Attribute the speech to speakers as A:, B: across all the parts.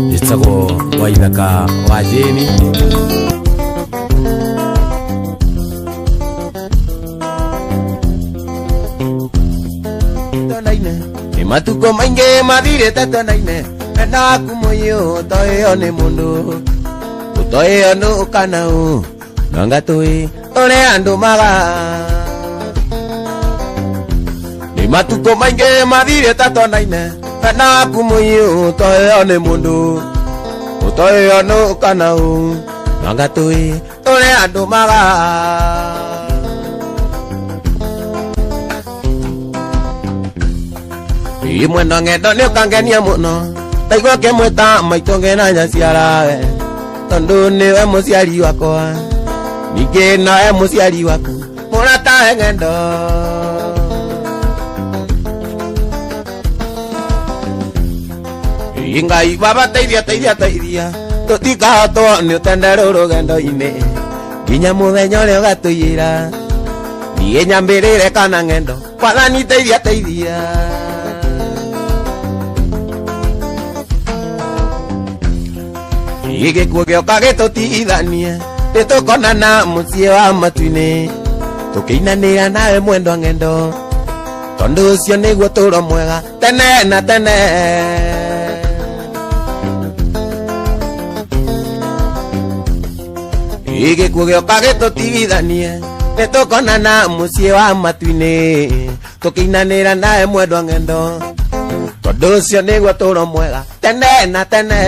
A: Jitsago waithaka wa Jeni matuko mainge madire tatonaine na kumoyo toyo ne mundu toyo no kanau nanga toi ole ando maga ni matuko mainge madire tatonaine na kumoyo toyo ne mundu toyo no kanau nanga toi ole ando maga Imwendo ngendo ni ukangenia muno Taigua ke mweta maitonge na nyaciara we Tondu niwe muciari wakwa Ningi nawe muciari waku Murata ngendo Ngai baba teithia Tutikahoto ni utendere rugendo-ini Nginya muthenya uria ugatuyira Niĩ nyambĩrĩre kana ngendo Wathani teithia Igikuo gĩoka gĩtũtigithanie Nĩtũkonana mũciĩ wa matu-inĩ Tũkĩinanĩra nawe mwendwa ngendo Tondũ ũcio nĩguo ũtũũro mwega Tene na tene Igikuo gĩoka gĩtũtigithanie Nĩtũkonana mũciĩ wa matu-inĩ Tũkĩinanĩra nawe mwendwa ngendo Tondũ ũcio nĩguo ũtũũro mwega Tene na tene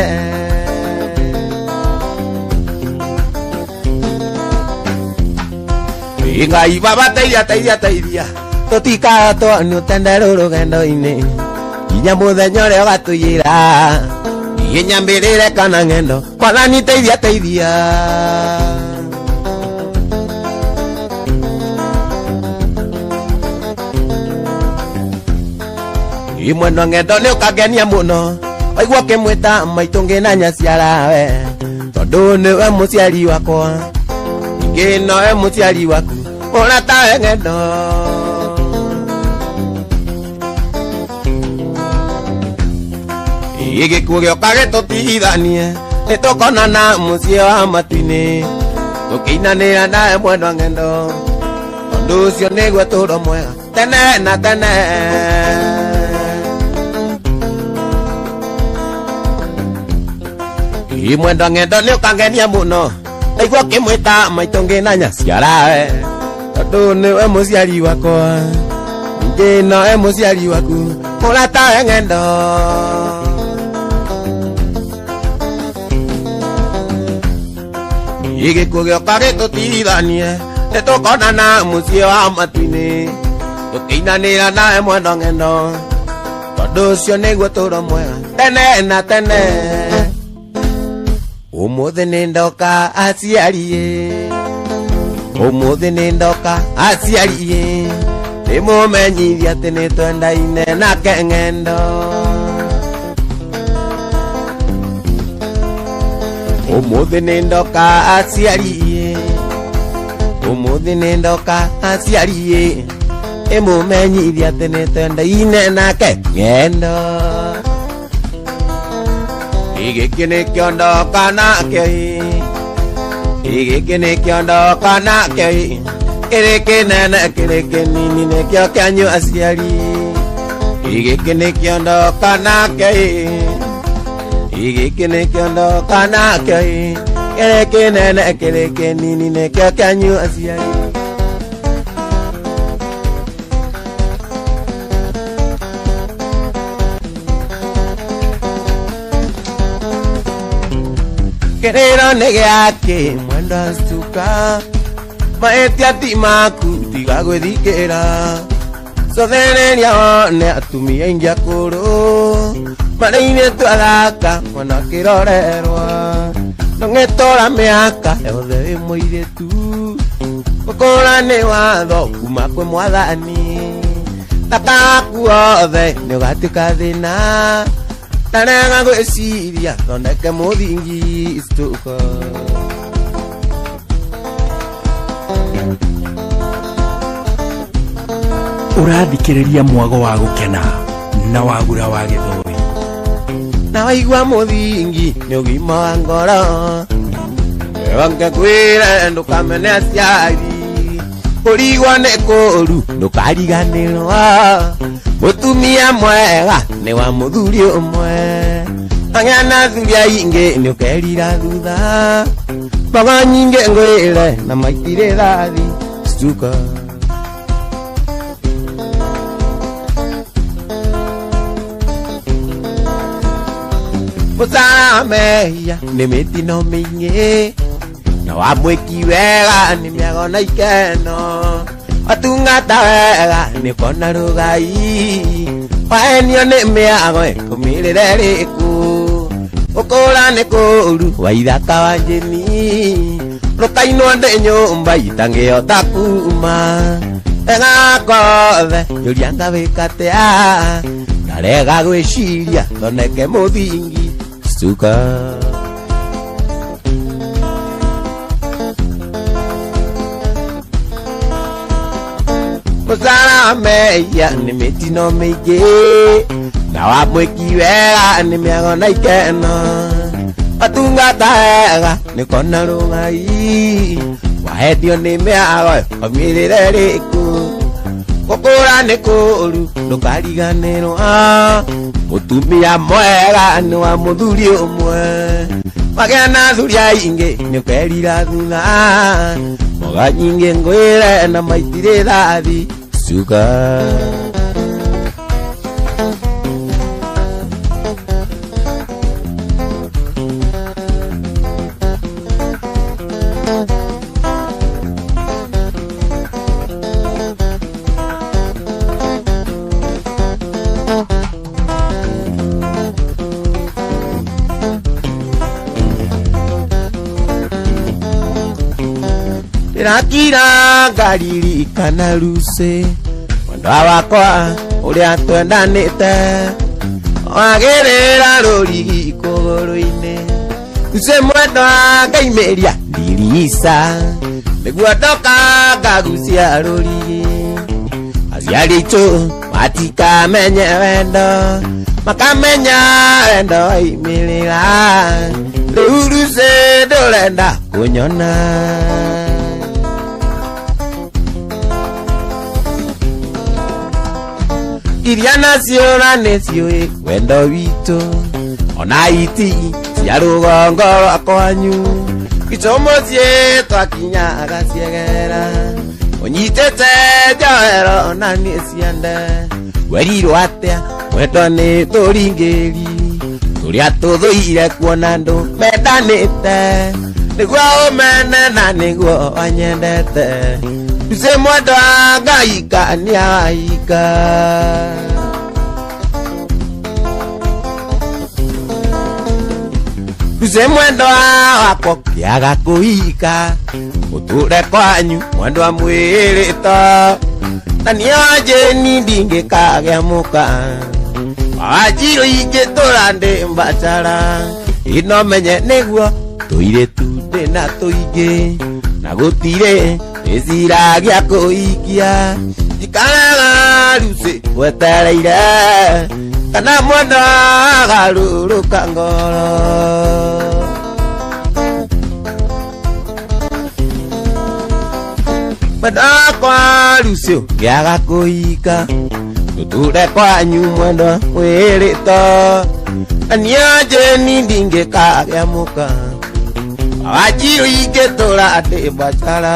A: Ngai baba teithia Tutikahoto ni utendere rugendo-ini Nginya muthenya uria ugatuyira Niĩ nyambĩrĩre kana ngendo Wathani teithia Imwendo ngendo ni ukangenia muno Waigua kimwita maitungi na nyaciara we Tondu niwe muciari wakwa Ningi nawe muciari waku Murata ngendo Igikuo gĩoka gĩtũtigithanie Nĩtũkonana mũciĩ wa matu-inĩ Tũkĩinanĩra nawe mwendwa ngendo Tondũ ũcio nĩguo ũtũũro mwega Tene na tene Imwendwa ngendo nĩ ũkangenia mũno Ndaigua kĩmwĩta maitongi na nyaciara we Tondũ nĩwe mũciari wakwa Ningi nawe mũciari waku Murata ngendo Igikuo gĩoka gĩtũtigithanie Nĩtũkonana mũciĩ wa matu-inĩ Tũkĩinanĩra nawe mwendwa ngendo Tondũ ũcio nĩguo ũtũũro mwega Tene na tene Ũmũthĩ nĩndoka aciari Ũmũthĩ nĩndoka aciari Ndĩmũmenyithie atĩ nĩtwendaine nake ngendo Ũmũthĩ nĩndoka aciari Ũmũthĩ nĩndoka aciari Ndĩmũmenyithie atĩ nĩtwendaine nake ngendo Gĩkĩ nĩkĩo ndoka nakĩo Gĩkĩ nĩkĩo ndoka nakĩo Kĩrĩ kĩnene kĩrĩ kĩnini nĩkĩo kĩanyu aciari Gĩkĩ nĩkĩo ndoka nakĩo Gĩkĩ nĩkĩo ndoka nakĩo Kĩrĩ kĩnene kĩrĩ kĩnini nĩkĩo kĩanyu aciari Kĩrĩro nĩ gĩake mwendwa stuka Maĩtia ti maku tiga gwĩthikĩra Cothereria wone atumia aingĩ akũrũ Marĩ-inĩ twathaka mwana kĩrorerwa Ndũngĩtũra mĩaka yothe wĩ mũirĩtu Gũkũra nĩ watho kuma kwĩ mwathani Thaka waku wothe nĩ ũgatuĩka thĩna Tarega gwĩciria thondeke mũthingi stuka Ũrathikĩrĩria mwago wa gũkena na wagura wa Gĩthũngũ na waigua muthingi ni ugima wa ngoro wonge kwire ndukamene aciari kurigwa ni kuru ndukariganirwa mutumia mwega ni wa muthuri umwe ang'ana thuri aingi ni ukerira thutha mbogo nyingi ngwire na maitire rathi stuka musameya ni mitino mingi na wa mwiki wega ni miago na ikeno watungata wega ni kona rugai waenio ni miago kumirire riku ukura ni kuru wa ithaka wa njini rukainwo ndi nyumba itangihota kuma ega kothe yuria ngawikatea ndarega gwiciria thoneke muthingi stuka musameya ni mitino mingi na wa mwiki wega ni miago na ikeno watungata wega ni kona rugai waendio ni miago umirire riku gukura ni kuru ndukariganirwa mutumia mwega ni wa muthuri umwe wagĩa na thuri aingi ni ukerira thutha mboga nyingi ngwire na maitire rathi stuka Rakira gariri kana ruse mwendo wakwa uria twendanite wagerera ruri kuguru-ini ruse mwendo ngaimeria ndirisa niguo ndoka ngagucia ruri aciari aitu matikamenye wendo makamenya wendo imirira riu ruse ndurenda kunyona iria nacio nĩciũĩ wendo witũ ona iti cia rũgongo rwakwanyu gĩcomo ciĩ twakinya agaciegera ũnyitĩte njohero na niĩ ciande werirwo atĩa wendo nĩ tũringĩri tũrĩa tũthũire kuona andũ mendanĩte nĩguo ũmene na nĩguo wanyendete ruse mwendo wa Ngai kania waika ruse mwendo wako kiaga kuhika uture kwanyu mwendo wa mwĩrĩto na niĩ njeni ndingĩkagĩa mũka wajiro ingĩtũra ndĩ mbacara ino menye nĩguo tũirĩtu ndĩna tũingĩ na gũtirĩ ĩciragia kũikia njikaraga ruse wetereire kana mwendo agarũrũka ngoro mwendo wakwa ruse ũngĩaga kũhika tũture kwanyu mwendo mwĩrĩto na niĩ njeni ndingĩkagĩa mũka wajiro ingĩtũra ndĩ mbacara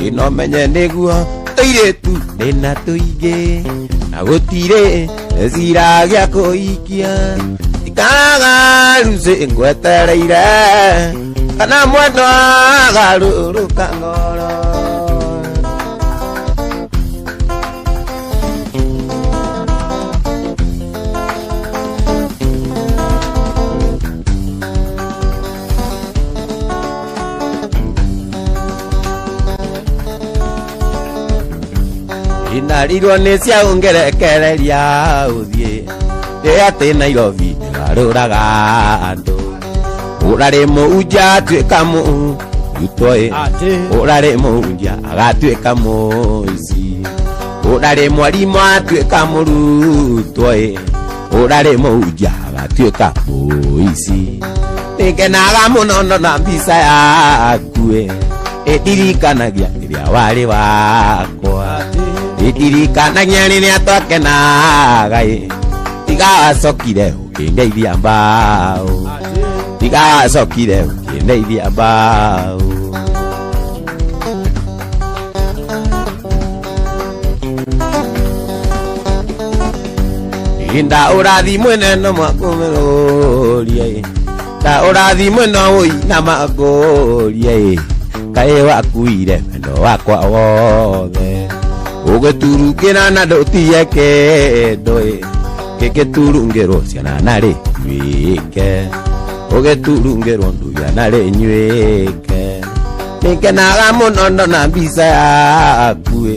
A: ino menye nĩguo tũirĩtu ndĩna tũingĩ na gũtirĩ ĩciragia kũikia ikaraga ruse ngwetereire kana mwendo agarũrũka ngoro inarirwo nĩ cia ũngerekereria ũthiĩ rĩrĩa atĩ Nairobi garũraga andũ ũrarĩ mũhunjia atuĩka mũrutwo ũrarĩ mũhunjia agatuĩka mũici ũrarĩ mwarimũ atuĩka mũrutwo urare muja agatuika boisi nikenaga muno na mbica yaku idirikanagia riria wari wakwa idirikanagia riria twakenaga tigacokire ukindeithia mbao tigacokire ukindeithia mbao inda urathi mwene mwakumerorie ta urathi mwene ui na magorie kae wakuire wendo wakwa wothe ugeturukira na ndotie kendo gegeturungirwo ciana nari nywike ugeturungirwo nduya nari nywike nikenaga muno na mbica yaku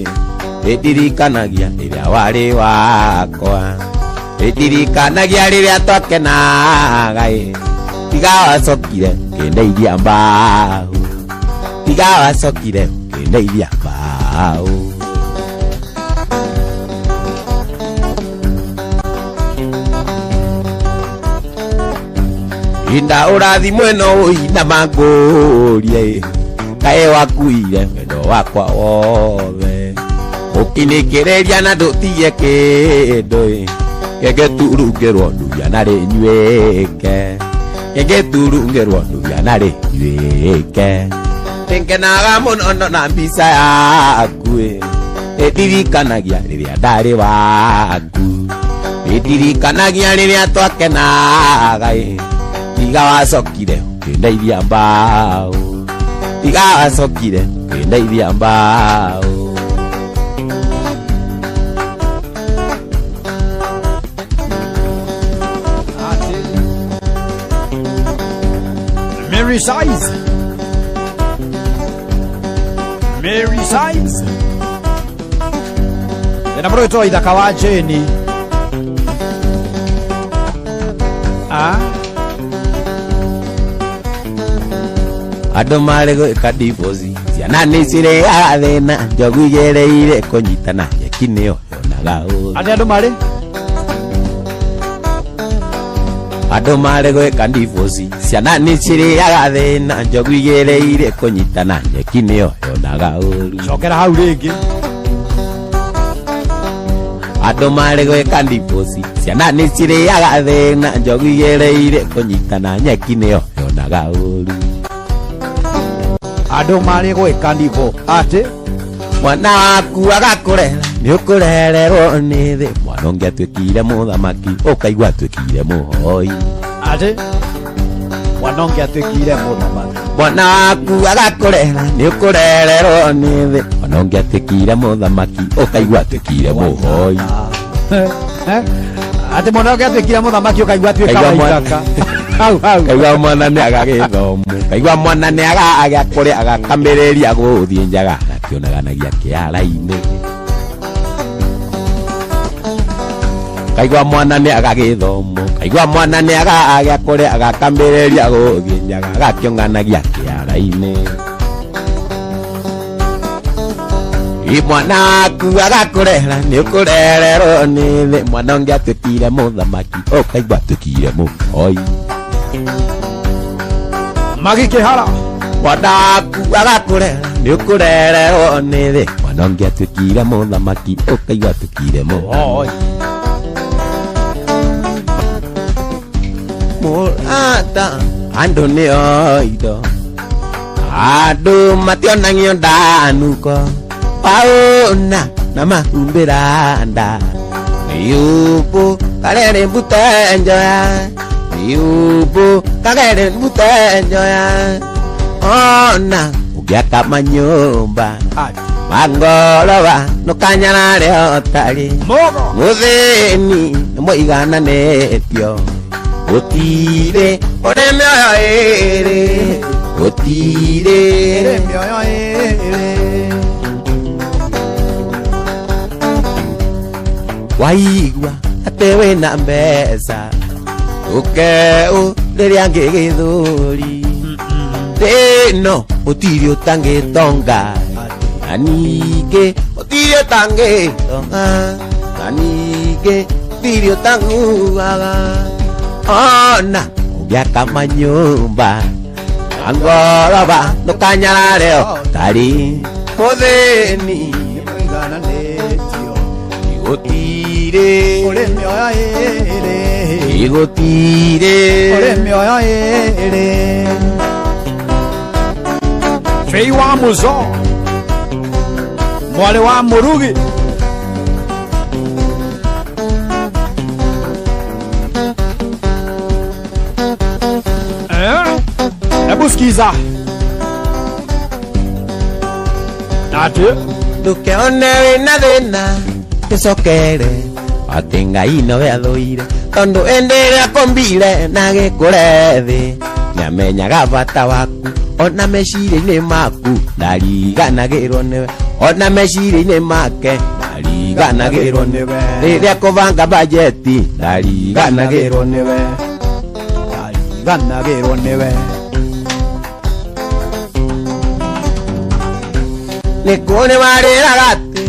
A: idirikanagia riria wari wakwa idirikanagia riria twakenaga tigawacokire kindeithia mbao tigawacokire kindeithia mbao inda urathi mweno uina magurie kae wakuire wendo wakwa wothe ukinikireria na ndutie kindu gegeturungirwo nduya nari nywike gegeturungirwo nduya nari nywike nikenaga muno na mbica yaku idirikanagia riria ndari waku idirikanagia riria twakenaga tigawacokire ukindeithia mbao tigawacokire ukindeithia mbao
B: Mary Size enamoro ito ithaka wa Jeni
A: andu mari gwika divosi ciana ni cireaga thina njogu igereire kunyitana nyeki niyo yonaga uru andu mari gwika divosi ciana ni cireaga thina njogu igereire kunyitana nyeki niyo yonaga uru
B: cokera hau ringi
A: andu mari gwika divosi ciana ni cireaga thina njogu igereire kunyitana nyeki niyo yonaga uru
B: andu mari gwika divo ati
A: mwana waku agakurera ni ukurererwo ni thi mwana ungi atuikire muthamaki ukaigua atuikire muhoi
B: ati mwana ungi atuikire muthamaki
A: mwana waku agakurera ni ukurererwo ni thi mwana ungi atuikire muthamaki ukaigua atuikire muhoi
B: ati mwana ungi atuikire muthamaki ukaigua atuikire muhoi
A: kaigua mwana ni agagithomo kaigua mwana ni agakuria agakambiriria guthie njaga akionaganagia kiara-ini kaigua mwana ni agagithomo kaigua mwana ni agakuria agakambiriria guthie njaga agakionanagia kiara-ini mwana waku agakurera ni ukurererwo ni thi mwana ungi atuikire muthamaki ukaigua atuikire muhoi
B: magikihara
A: mwana waku agakurera ni ukurererwo ni thi mwana ungi atuikire muthamaki ukaigua atuikire muhoi murata andu nio indo andu mationagio ndanuko paona na mahumbira nda niubu karere mbute njoya niubu karere mbute njoya ona ugiaka manyumba mangoroba nukanyarare otari muthini muigananetio utire ore mioyo iri utire
B: mioyo iri
A: waigua ati wina mbeca ukeu riria ngigithuri rino utiri utangitonga na ningi utiri utangitonga na ningi gutirio tanguaga ona ugiaka manyumba angoroba ndukanyarareo tari muthini
B: igananĩtio
A: igutire
B: ũrĩ mĩoyo ĩrĩ
A: igutire
B: ũrĩ mĩoyo ĩrĩ Fei wa Muzo mwarĩ wa Mũrugi hebu sikiza ati
A: ndukeone wina thina gicokere ati Ngai nowe athũire tondu indi iria kombire na gikure thi niamenyaga bata waku ona meciria-inĩ maku ndariganagĩrwo nĩwe ona meciria-inĩ make ndariganagĩrwo nĩwe rĩrĩa kũbanga bajeti ndariganagĩrwo nĩwe
B: ganagĩrwo nĩwe
A: nĩ kũrĩ warĩraga atĩ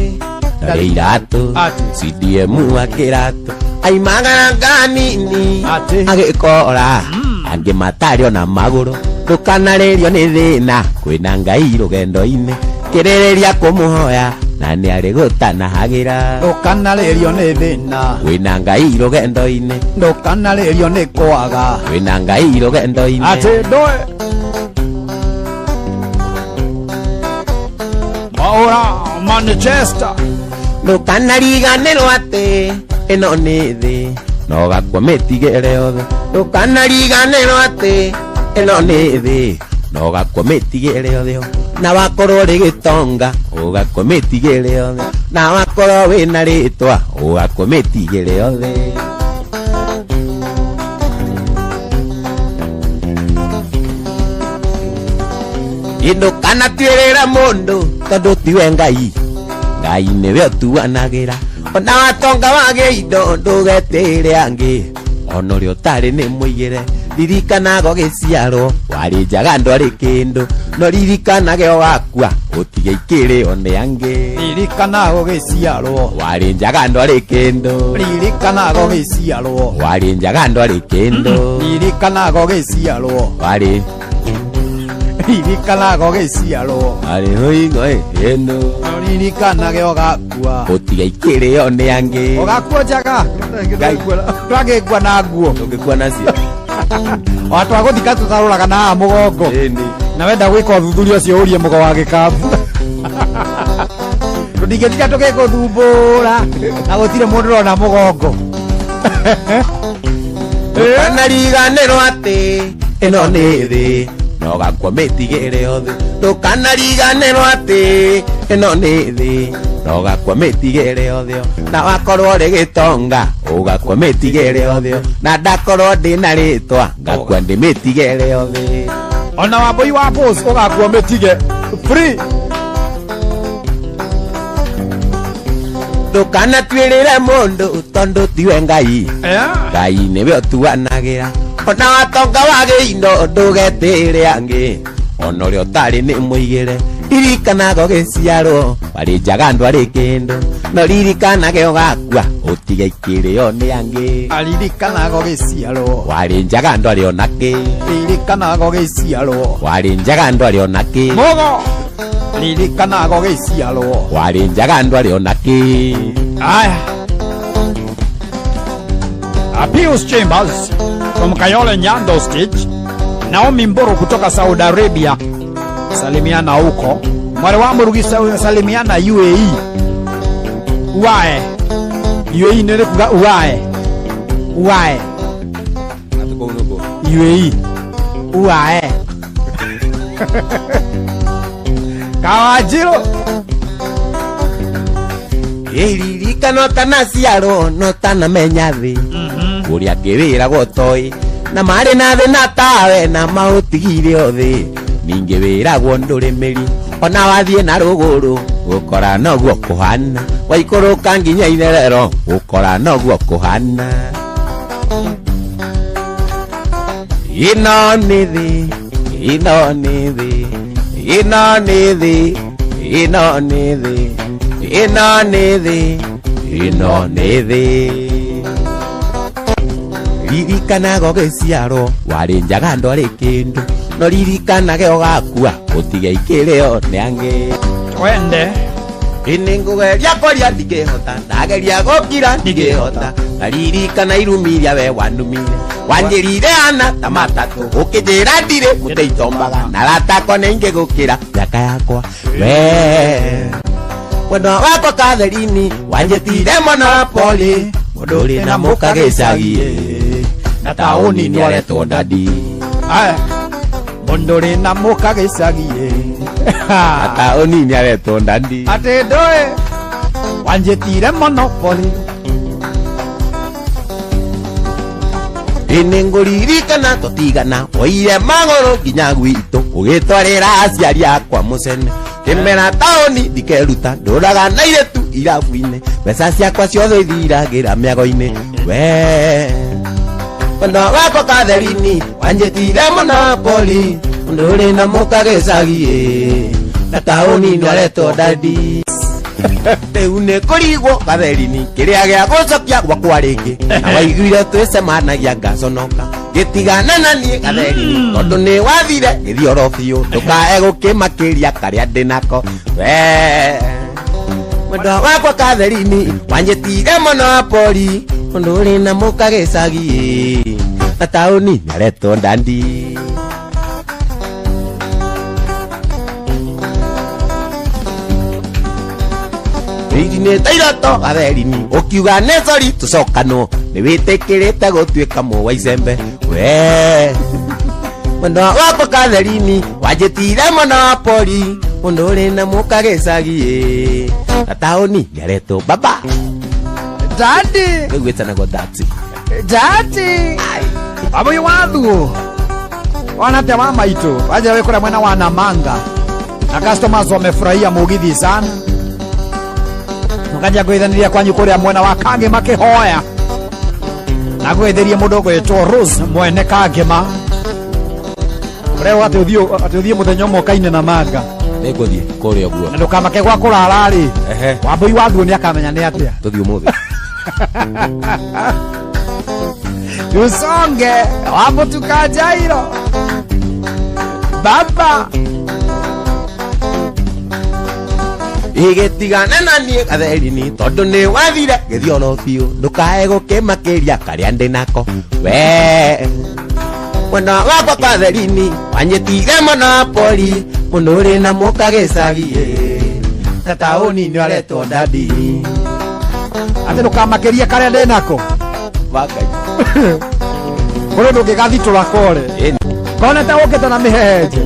A: ndarĩ iratũ
B: Ati.
A: CDM akĩratũ aimagaraga nini
B: Ati.
A: agĩkora angĩ matarĩ ona magũrũ ndũkanarĩrio nĩ thĩna kwĩna Ngai rũgendo-inĩ kĩrĩrĩria kũmũhoya na nĩ arĩ gũtanahagĩra
B: ndũkanarĩrio nĩ thĩna
A: kwĩna Ngai rũgendo-inĩ
B: ndũkanarĩrio nĩ kwaga
A: kwĩna Ngai rũgendo-inĩ
B: ati ndoe maũra Manchester
A: ndũkanariganĩrwo atĩ ĩno nĩ thĩ na ũgakua mĩtigĩre yothe ndũkanariganĩrwo atĩ ĩno nĩ thĩ na ũgakua mĩtigĩre yothe na wakorwo rĩ gĩtonga ũgakua mĩtigĩre yothe na wakorwo wĩna rĩtwa ũgakua mĩtigĩre yothe ndũkanatuĩrĩra mũndũ tondũ tiwe Ngai Ngai nĩwe ũtuanagĩra ona watonga wagĩa indo ndũgetĩre angĩ ona ũrĩa ũtarĩ nĩ mũigĩre ririkanaga ũgĩciarwo warĩ njaga ndwarĩ kĩndũ no ririkanage wakua ũtige ikĩrĩo nĩ angĩ
B: ririkanaga ũgĩciarwo
A: warĩ njaga ndwarĩ kĩndũ
B: ririkanaga ũgĩciarwo
A: warĩ njaga ndwarĩ kĩndũ
B: ririkanaga ũgĩciarwo
A: warĩ
B: ririkanaga ũgĩciarwo
A: warĩ hũingo ĩno
B: ririkanaga ũgakua
A: ũtige ikĩrĩo nĩ angĩ
B: ũgakua njaga ndwagĩkua na nguo
A: ũngĩkua nacio
B: watu agũthika tũtarũraga na mũgongo
A: ĩni
B: na wenda gwĩka ũthuthuria ũcio ũrie mũgo wa gĩkambu tũtingĩthika tũgĩkũthumbũra na gũtirĩ mũndũ ũrona mũgongo
A: ndũkanariganĩrwo atĩ ĩno nĩ thĩ na ũgakua mĩtigĩre yothe ndũkanariganĩrwo atĩ ĩno nĩ thĩ na ũgakua mĩtigĩre yothe na wakorwo rĩ gĩtonga ũgakua mĩtigĩre yothe na ndakorwo ndĩna rĩtwa ngakua ndĩ mĩtigĩre yothe
B: ona wambũi wa bos ũgakua mĩtige free
A: ndũkanatuĩrĩre mũndũ tondũ tiwe Ngai Ngai nĩwe ũtuanagĩra ona watonga wagĩa indo ndũgetĩre angĩ ona ũrĩa ũtarĩ nĩ mũigĩre ririkanaga ũgĩciarwo warĩ njaga ndwarĩ kĩndũ no ririkanage ũgakua ũtige ikĩrĩo nĩ angĩ
B: aririkanaga ũgĩciarwo
A: warĩ njaga ndwarĩ ona kĩ
B: ririkanaga ũgĩciarwo
A: warĩ njaga ndwarĩ ona kĩ
B: mũgo ririkanaga ũgĩciarwo
A: warĩ njaga ndwarĩ ona kĩ
B: aya Pius Chambers from Kayole Nyando Stage, Naomi Mburu kutoka Saudi Arabia salimiana huko, mwale wa Murugi salimiana UAE. Uwae UAE nene kuga uwae UAE uwae Kawajiro
A: ririkano tanaciarwo no tanamenya thĩ ũrĩa ngĩwĩragwo toĩ na marĩ na thĩ na tawe na maũtigire thĩ ningĩ wĩragwo ndũrĩmĩri ona wathiĩ na rũgũrũ gũkora noguo kũhana waikũrũka nginya itherero gũkora noguo kũhana ĩno nĩ thĩ ĩno nĩ thĩ ĩno nĩ thĩ ĩno nĩ thĩ ĩno nĩ thĩ ĩno nĩ thĩ ririkanaga gĩciarwo warĩ njaga ndwarĩ kĩndũ no ririkanage ũgakua ũtige ikĩrĩo nĩ angĩ
B: Twende.
A: Ini ngugeria koria ndigihota ndageria gukira ndigihota ngaririkana irumiria we wanumire wanjirire ana ta matatu ukijira ndire muteitombaga na ratako ninge gukira yaka yakwa we wendo wako katherini wanjitire Monopoly mundu uri na mukagicagie na tauni ni aretwo ndadi
B: mundu uri na mukagicagie
A: ata oni ni aretwo ndadi
B: ate ndoe wanjitire Monopoly
A: ini nguririkana tutigana oire magoro nginya gwitu ugitwarira aciari akwa mucene kimera taoni ndikeruta nduraga na iretu irabu-ini mbeca ciakwa ciothe ithiragira miago-ini we wendo wako katherini wanjitire Monopoly mundu uri na mukagicagie na taoni ni aretwo ndadi Riu nĩ kũrigwo gatheri-inĩ kĩrĩa gĩa gũcokia gwakwa rĩngĩ na waiguire twĩcemanagia ngaconoka gĩtigana na niĩ gatheri-inĩ tondũ nĩ wathire gĩthioro biũ ndũkae gũkĩmakĩria karĩa ndĩ nako we mwendo wakwa katheri-inĩ wanjĩtire Monopoly mũndũ ũrĩ na mũkagĩcagie na taũni nĩ aretwo ndandi Rijine tairoto gatheri-inĩ ukiuga nĩ sori tucokanwo nĩ wĩtĩkĩrĩte gũtuĩka mũwa icembe we mwendo wakwa katheri-inĩ wanjĩtire Monopoly mũndũ ũrĩ na mũkagĩcagie na taũni nĩ aretwo baba
B: Daddy
A: rĩu gwĩtanagwo dati
B: Daddy abo yuwadhu wanate wa maito waje wekora mwena wa Namanga na customers wamefurahia mugithi sana mukaja gwithaniria kwanyu kuria mwena wa Kangema Kihoya na gwithirie mudogo etwo Rose mwene Kangema reo atuthie muthenya mokaine na manga
A: nĩngũthiĩ kũrĩa guo
B: na ndukamake gwa kurara ri wambui wathu ni akamenya ni atia
A: tũthiĩ ũmũthĩ
B: tusonge wapo tukajairo baba
A: igĩtigana na niĩ gatheri-inĩ tondũ nĩ wathire gĩthioro biũ ndũkae gũkĩmakĩria karĩa ndĩ nako we mwena wakwa katheri-inĩ wanjĩtire Monopoly mũndũ ũrĩ na mũkagĩcagie na taũni nĩ aretwo ndandi
B: ati ndukamakirie karĩa ndĩ nako
A: wakai
B: kũrĩ ndũngĩgathitũra kore kone ta ũkĩte na mĩhehenje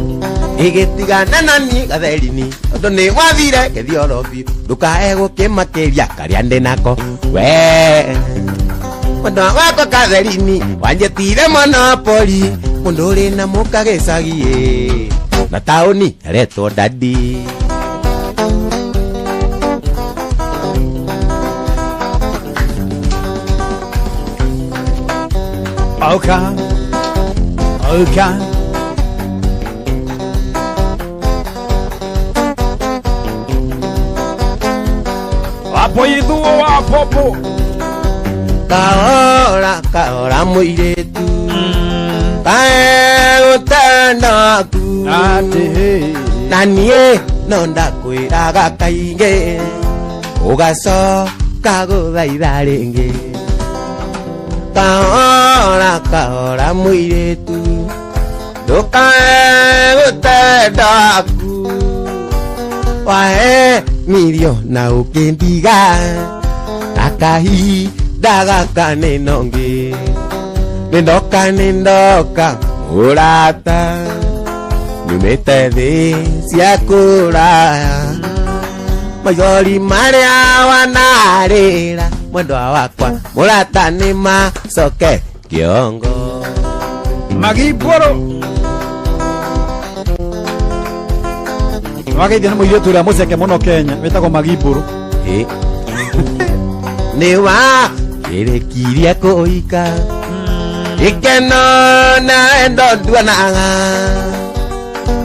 A: igĩtigana na niĩ gatheri-inĩ tondũ nĩ wathire gĩthioro biũ ndũkae gũkĩmakĩria karĩa ndĩ nako we mwena wakwa katheri-inĩ wanjĩtire Monopoly mũndũ ũrĩ na mũkagĩcagie na taũni aretwo ndandi
B: oka wapo ithuo wapopo
A: kahora mũirĩtu kae gũtendaku
B: ati
A: na niĩ no ndakwĩraga kaingĩ ũgacoka gũthaitha rĩngĩ kahora mũirĩtu ndũkae gũtendaku wahe mirio na ũkĩndiga akahinda gaka nĩ nongĩ nĩ ndoka mũrata nyumĩte thĩ cia kũraya maithori marĩa wanarĩra mwendwa wakwa mũrata nĩ macoke kĩongo
B: magiboro wageithia nĩ mũirĩtu ũrĩa mũceke mũno Kenya wĩtagwo Magiboro
A: nĩ wakĩrĩkirie kũhika gĩkeno na endo nduanaga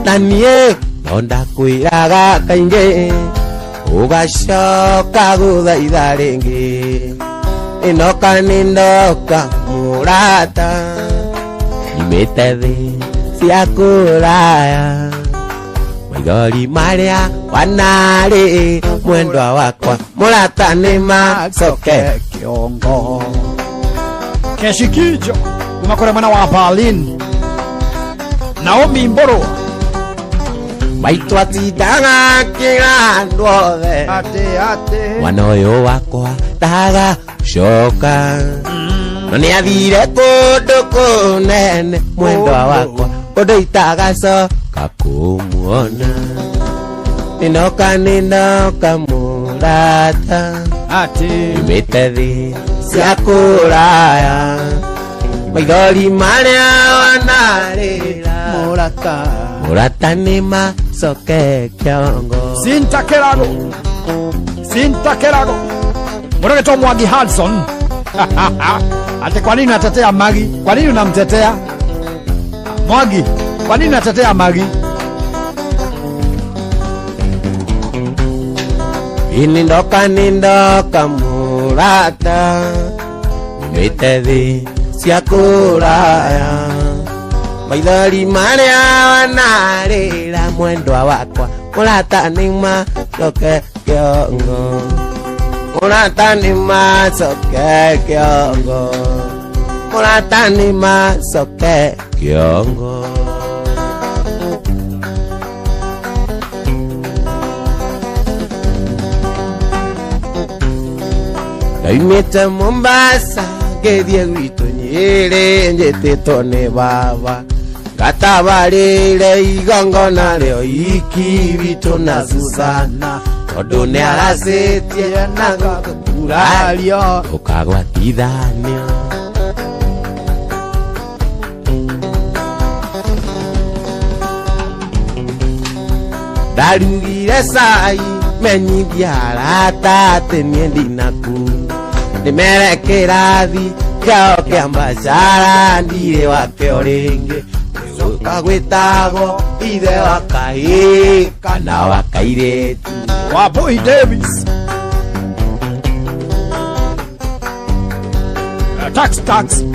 A: na niĩ no ndakwĩraga kaingĩ ũgacoka gũthaitha rĩngĩ ĩnoka nĩ ndoka murata imete thi cia kuraya maigori maria wanari mwendwa wakwa murata ni macoke
B: kiongo Keshikijo umakore mwana wa Berlin Naomi Mboro
A: maitu atindanga kila ndwothe
B: ate
A: mwana uyu wakwa ndaga coka no ni athire kundu kunene mwendwa wakwa undu itagacoka kumuona ninoka murata
B: ate
A: imite thi cia kuraya maithori maria wanarira murata ni macoke kiongo
B: Sintakerago Murageto Mwangi Hudson ate kwa nini unatetea Magi? Kwa nini unamtetea Mwangi? Kwa nini unatetea Magi?
A: Nindoka murata imite thi cia kuraya maithori maria wanarira mwendwa wakwa murata ni macoke kiongo murata ni macoke kiongo murata ni macoke kiongo Daimete Mombasa ngethie gwitu Nyeri njititwo ni baba gatabarire igongona rĩo iki witũ na Susana tondu ni aracitie na gũkurario ũkagwatithanio ndarugire cai menyithia arata atĩ niĩ ndinaku ndĩmere kĩrathi kĩao kĩa mbacara ndirĩ wakĩo rĩngĩ gũcoka gwĩtagwo ithe wa kahĩĩ kana wa kairĩtu
B: Wambui Davis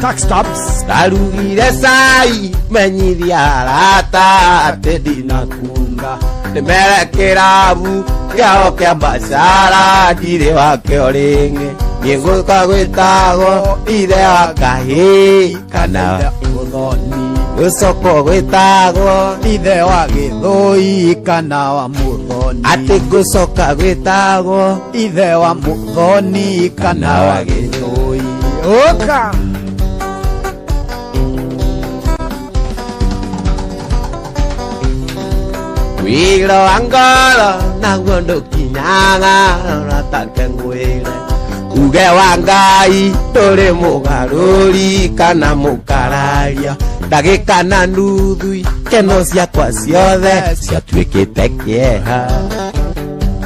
B: Tax tabs
A: ndarugire cai menyithia arata atĩ ndinakunga ndĩmere kĩrabu kĩao kĩa mbacara ndirĩ wakĩo rĩngĩ niĩ gũcoka gwĩtagwo ithe wa kahĩĩ kana gũcoka gwĩtagwo
B: ithe wa Gĩthũi kana wa Mũthoni
A: atĩ gũcoka gwĩtagwo
B: ithe wa Mũthoni kana wa Gĩthũi Oka
A: wĩra wa ngoro naguo ndũkinyaga ũratake ngwĩre uge wa Ngai ndũrĩ mũgarũri kana mũkararia ndagĩka na nuthu ikeno ciakwa ciothe ciatuĩkĩte kĩeha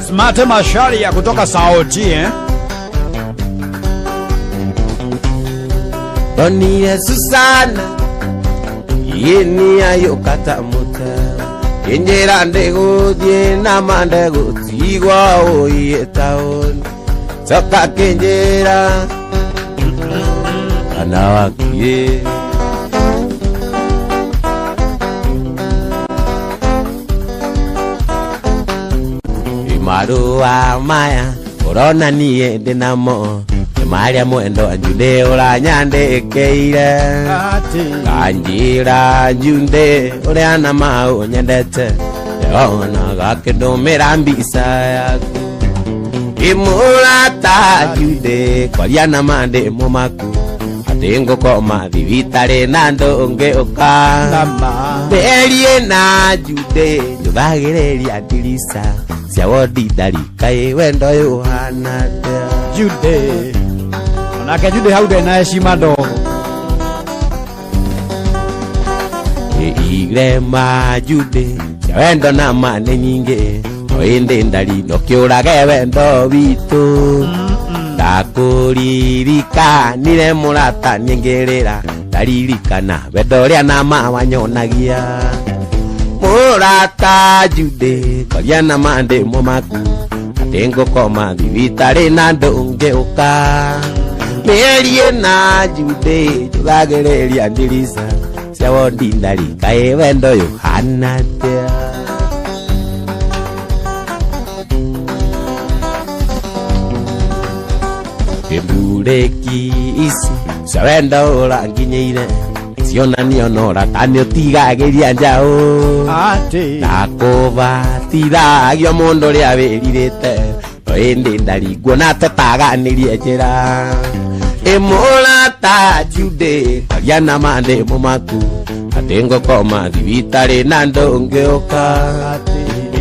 B: Smart Masharia kutoka Saoti
A: Donnie Susana yeni ayokata muta injira ndegudie na mande gutigwa oye taon soka kinjira anawakie imaru wa maya corona nie ndinamo maria mwendo anjude uranyandĩkĩire kanjĩra njunde ũrĩa na mau nyendete ona gakĩndũmĩra mbica yaku imũrata njunde kwaria na mandĩ mũmaku atĩ ngũkoma thibitarĩ na ndũngĩũka ndĩrie na njunde njũthagĩrĩria ndirica cia wondi ndarikaĩ wendo ũyũ ũhana
B: Jude Nake Jude haude na heshima ndogo
A: Irema Jude wendo na mane nyingĩ oinde ndari no kĩũrage wendo witũ ndakũririkanire mũrata nyingĩrĩra ndaririkana wendo ũrĩa na mawanyonagia mũrata Jude kwaria na mandĩ mũmaku atĩ ngũkoma thibitarĩ na ndũngĩũka Merie na jude Tugagereria ndiriza Siawo ndindari Kae wendo Yohana tea Kembuleki isi Siawenda ola nginyeire Siona nionora Tanyo tigageria njao Nakova Tidagio mondo lia verirete Ende ndarigwo na tetaganirie njira Emola ta jude Agiana mande mumaku Atengo koma thibitari na ndongeoka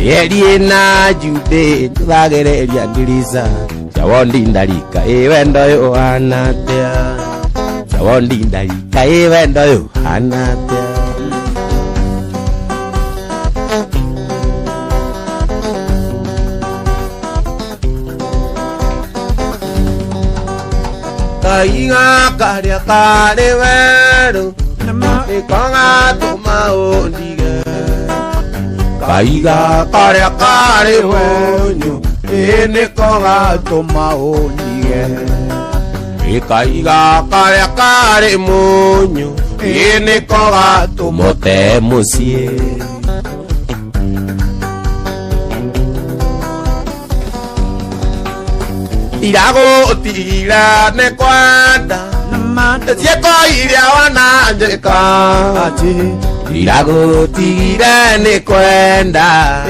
A: Erie na jude Tugagereria ndiriza Sawondi ndarika wendo Yohana tea Sawondi ndarika wendo Yohana tea Kaiga karia kare wero Ikonga tuma ondige Kaiga karia kare wenyo Ene konga tuma ondige Kaiga karia kare monyo Ene konga tuma te musie Irago tira ne kwanda Sieko iria wana njeka Irago tira ne kwenda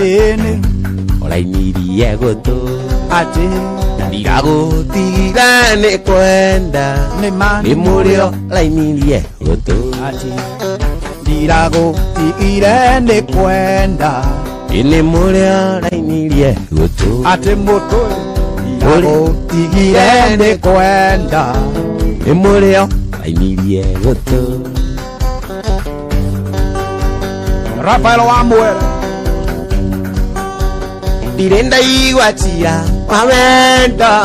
A: Ola inirie goto Irago tira ne kwenda Ni murio la inirie goto
B: Irago tira ne kwenda
A: Ni murio la inirie goto
B: Ate moto Irago tigire ne kwenda
A: Emoreo Ainirie goto
B: Rafael Wambuel
A: Direnda iguachira Wamenda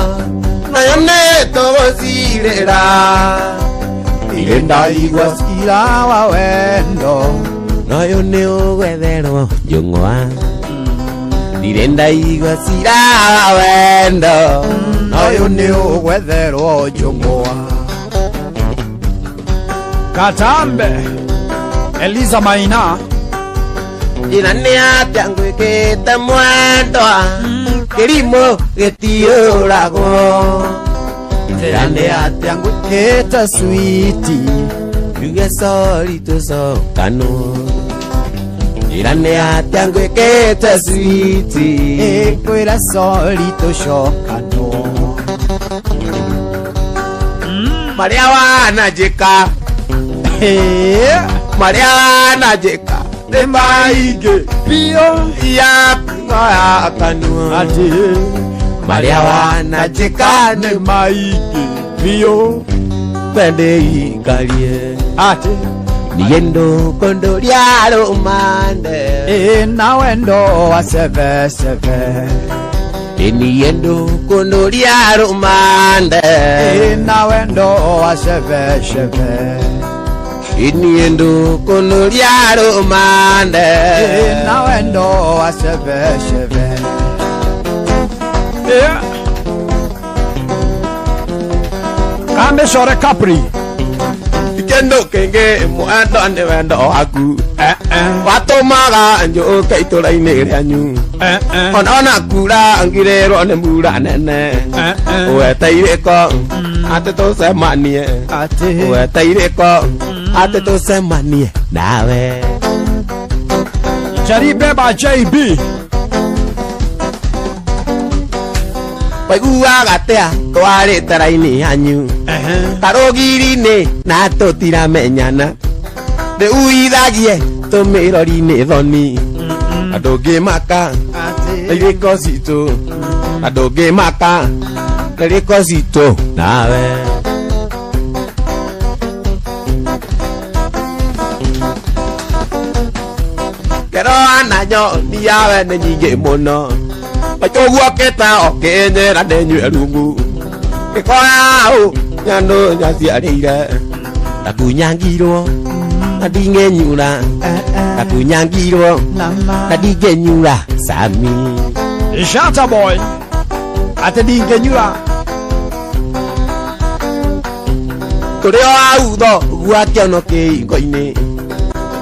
A: Nayone todo sirera
B: Direnda iguachira wawendo
A: Nayone ogwedero Yongwa Direnda iguachira wawendo
B: Nayone ogwedero Yongwa Katambe Eliza Maina
A: Irane atangu kete muendoa Kerimo getio lago
B: Irane atangu kete sweeti
A: Yuge solito so kano Irane atangu kete sweeti
B: Eko era solito shokano
A: Maria wana jeka Maria wana jeka Maige
B: Pio
A: ya Kaya kanu
B: Ati
A: Maria wana jeka
B: Ne maige Pio
A: Pende ikalie
B: Ati
A: Niendo kondo liaro mande
B: Na wendo wa seve seve
A: Niendo kondo liaro mande
B: Na wendo wa seve seve
A: Niendo kondo liaro mande
B: Na wendo wa seve seve Kambe shore Capri
A: Kendo kenge muendo ande wendo aku Wato maga njo kaito ine rianyu Ona kura angirero ne mura nene Oe taire ko ate to semanie Oe taire ko ate to semanie nawe
B: Jaribe ba JB
A: Paigua gatea tware taraini hanyu Tarogirine na totira menyana De uithagie tumirori-ini thoni Andungi maka Niriko zitu Andungi maka Niriko zitu nawe Kero ananyo niyawe nĩ nyingĩ mũno Machoguo keta okenyera ndenyue rungu Gĩkoya nyandũ nyaciarĩire Ndakunyangirwo na ndingĩnyura Ndakunyangirwo na ndingĩnyura Sami
B: Shata boy Ate ndingĩnyura
A: Turio audo guakio no kingo-ini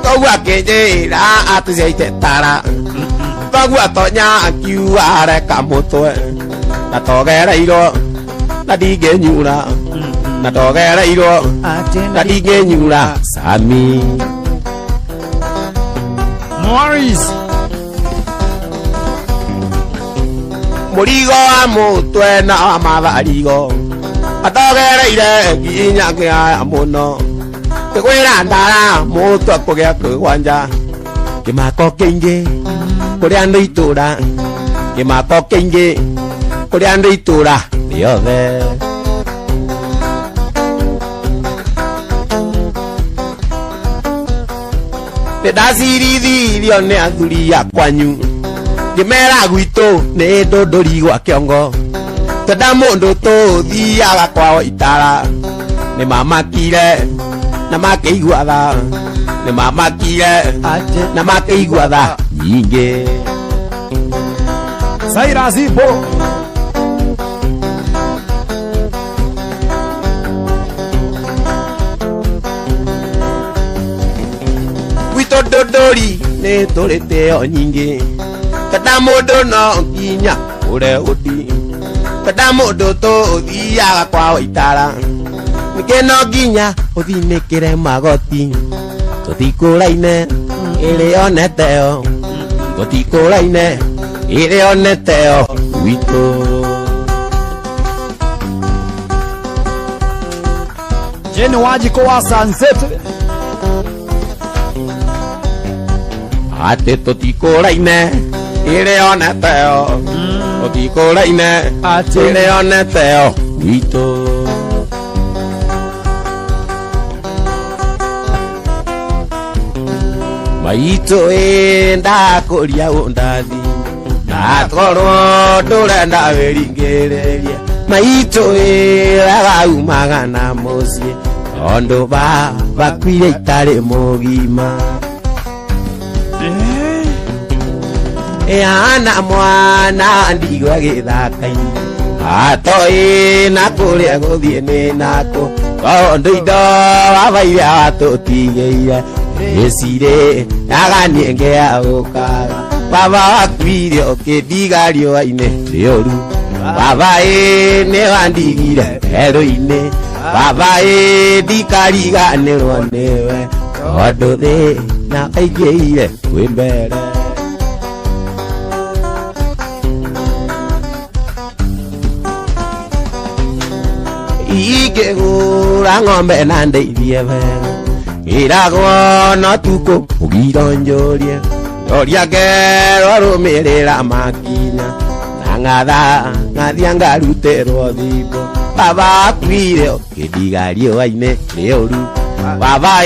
A: Kogua kenjira atusiaite tara Kogua tonya kiuare kamutwe Na togereiro Na digenyura Na togereiro Na digenyura Sami
B: Morris
A: Murigo wa mutwe na wa matharigo Atogereire nginya kia muno Kwira ndara mutwe kugia kwanja Kimako kingi Kuri andu itura Kimako kingi Kuri andu itura Riothe Ndacirithio ni athuri akwanyu Ngimera gwitu ni ndunduri gwa kiongo Tonda mundu tuthiaga kwao itara Ni mamakire Na makeigua tha Ni mamakire Na makeigua tha Nyingi
B: Cyrus Ibo
A: Gwitu ndunduri ni turiteo nyingi Tonda mundu no nginya ure uthi Tonda mundu tuthiaga kwao itara Nikeno nginya uthinikire magoti Tutikuraine iri oneteo Tutikuraine iri oneteo Gwitu
B: Jeni Wajiko wa Sunset
A: Ate tutikuraine iri oneteo Tutikuraine iri oneteo Gwitu Maitu ndakuria undathi Ndakorwo ndurenda wiringireria Maitu ragaumaga na mucii Tondu bakwire itari mugima Ana mwana ndigwa githaka-ini Atoi na kuria guthie ni nako Tondu indo wabaire watutigeire Esire aganie ngea ukaga Baba wakwire ukindiga riũa-inĩ rĩũru Baba nĩ wandigire werũ-inĩ Baba ndikariganĩrwo nĩwe Tondũ thĩna aingĩire kwĩ mbere Ingĩgũra ng'ombe na ndeithie wega Iragwo no tuko ugiro njorie Njoria ngero rumirira makinya Na ngathia ngaruterwo thimbo Baba akwire ukindiga riũa-inĩ rĩũru Baba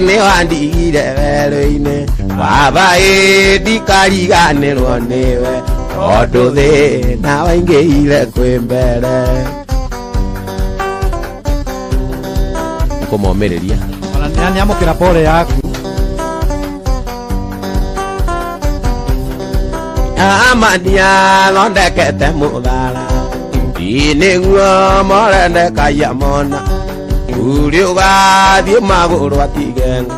A: nĩ wandigire werũ-inĩ Baba ndikariganĩrwo nĩwe Tondũ thĩna waingĩire kwĩ mbere Kũmomĩrĩria
B: Nani amukira pole yaku
A: Amania thondekete muthara Nĩguo morendekagia mona Uri ũgathiĩ magũrũ atigenga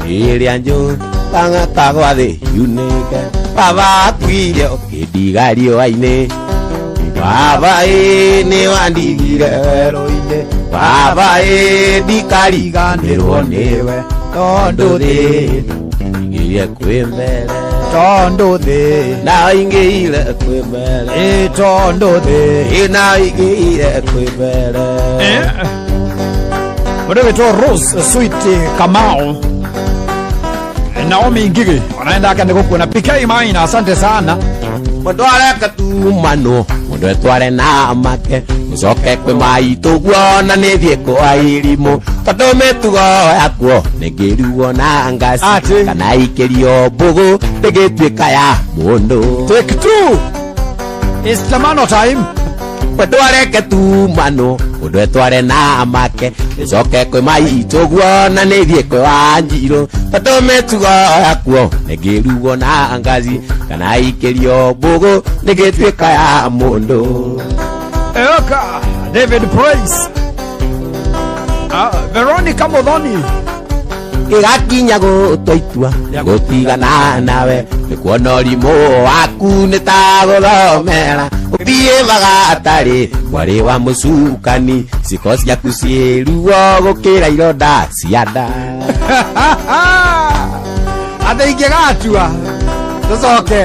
A: Ĩrĩa njũkaga kagwa thĩ yunĩke Baba akwire ũkĩndiga riũa-inĩ Baba nĩ wandigire werũ-inĩ Baba ndikariganĩrwo nĩwe Tondũ thĩna kwĩ mbere
B: Tondũ thĩna
A: ingĩire kwĩ mbere
B: Tondũ
A: thĩna ingĩire kwĩ mbere
B: Mũndũ wĩtwo Rose Sweet Kamau Naomi Ngigi wanaenda aka nikukuona PK Maina asante sana
A: Mũndũ areka tumano Mũndũ etware na make Mũcoke kwĩ maitũ guona nĩthiĩ kwa irimũ Tondũ mĩtugo yakuo nĩngĩruo na ngaci Kana ikĩrio mbũgũ ndĩgĩtuĩka ya mũndũ
B: Take two It's the man of time
A: Mũndũ areke tumano Mũndũ etware na make Mũcoke kwĩ maitũ guona nĩthiĩ kwa Njirũ Tondũ mĩtugo yakuo nĩngĩruo na ngaci Kana ikĩrio mbũgũ ndĩgĩtuĩka ya mũndũ
B: Eoka David Price Veronica Muthoni
A: gigakinya gutwitua gutigana nawe nikuona ũrimũ waku nĩ ta gũthomera ũthiĩ bagatari mwari wa mũcukani ciko ciaku ciĩruo gũkĩra ironda cia nda
B: atĩ ingĩgatua tũcoke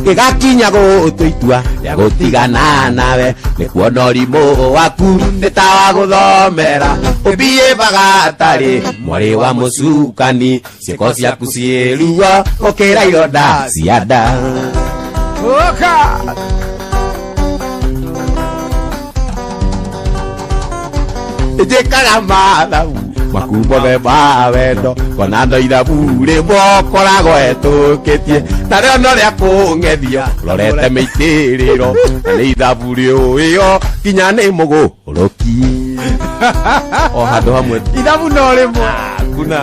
A: gigakinya gutwitua gutigana nawe nikuona ũrimũ waku nĩ ta wa gũthomera ũthiĩ bagatari mwari wa mũcukani ciko ciaku ciĩruo gũkĩra ironda cia nda
B: Oka
A: njĩkaga mathabu makumothe ma wendo kona ndo ithabu rĩmwe koragwo hetũkĩtie na rĩo no rĩa kũng'ethio rorete mĩitĩrĩro na nĩ ithabu rĩũĩo nginya nĩ mũgũrũki o handũ hamwe
B: ithabu no rĩmwe
A: kuna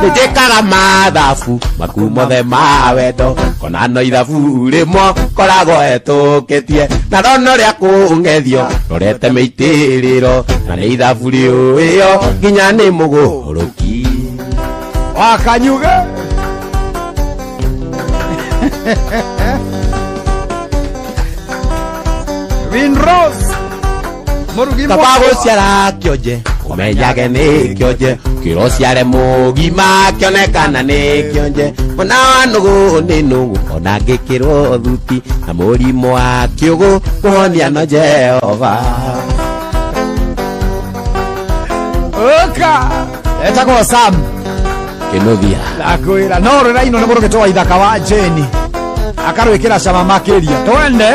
A: njĩkaga mathabu makumothe ma wendo kona no ithabu rĩmwe koragwo hetũkĩtie na rĩo no rĩa kũng'ethio rorete mĩitĩrĩro na nĩ ithabu rĩũĩo nginya nĩ mũgũrũki
B: wakanyuge Winrose Murugi
A: kaba gũciara kĩonje ũmenyage nĩ kĩonje kĩro ciare mũgima kĩonekana nĩ kĩonje ona wa nũgũ nĩ nũgũ ona ngĩkĩrwo thuti na mũrimũ wa kĩũgũ kũhonia no Jehova
B: Oka etagwo Sam
A: kĩnũthia
B: nakwĩra no rĩra ino nĩ mũrũgĩtwo wa ithaka wa Jeni akarwĩkĩra cama makĩria twende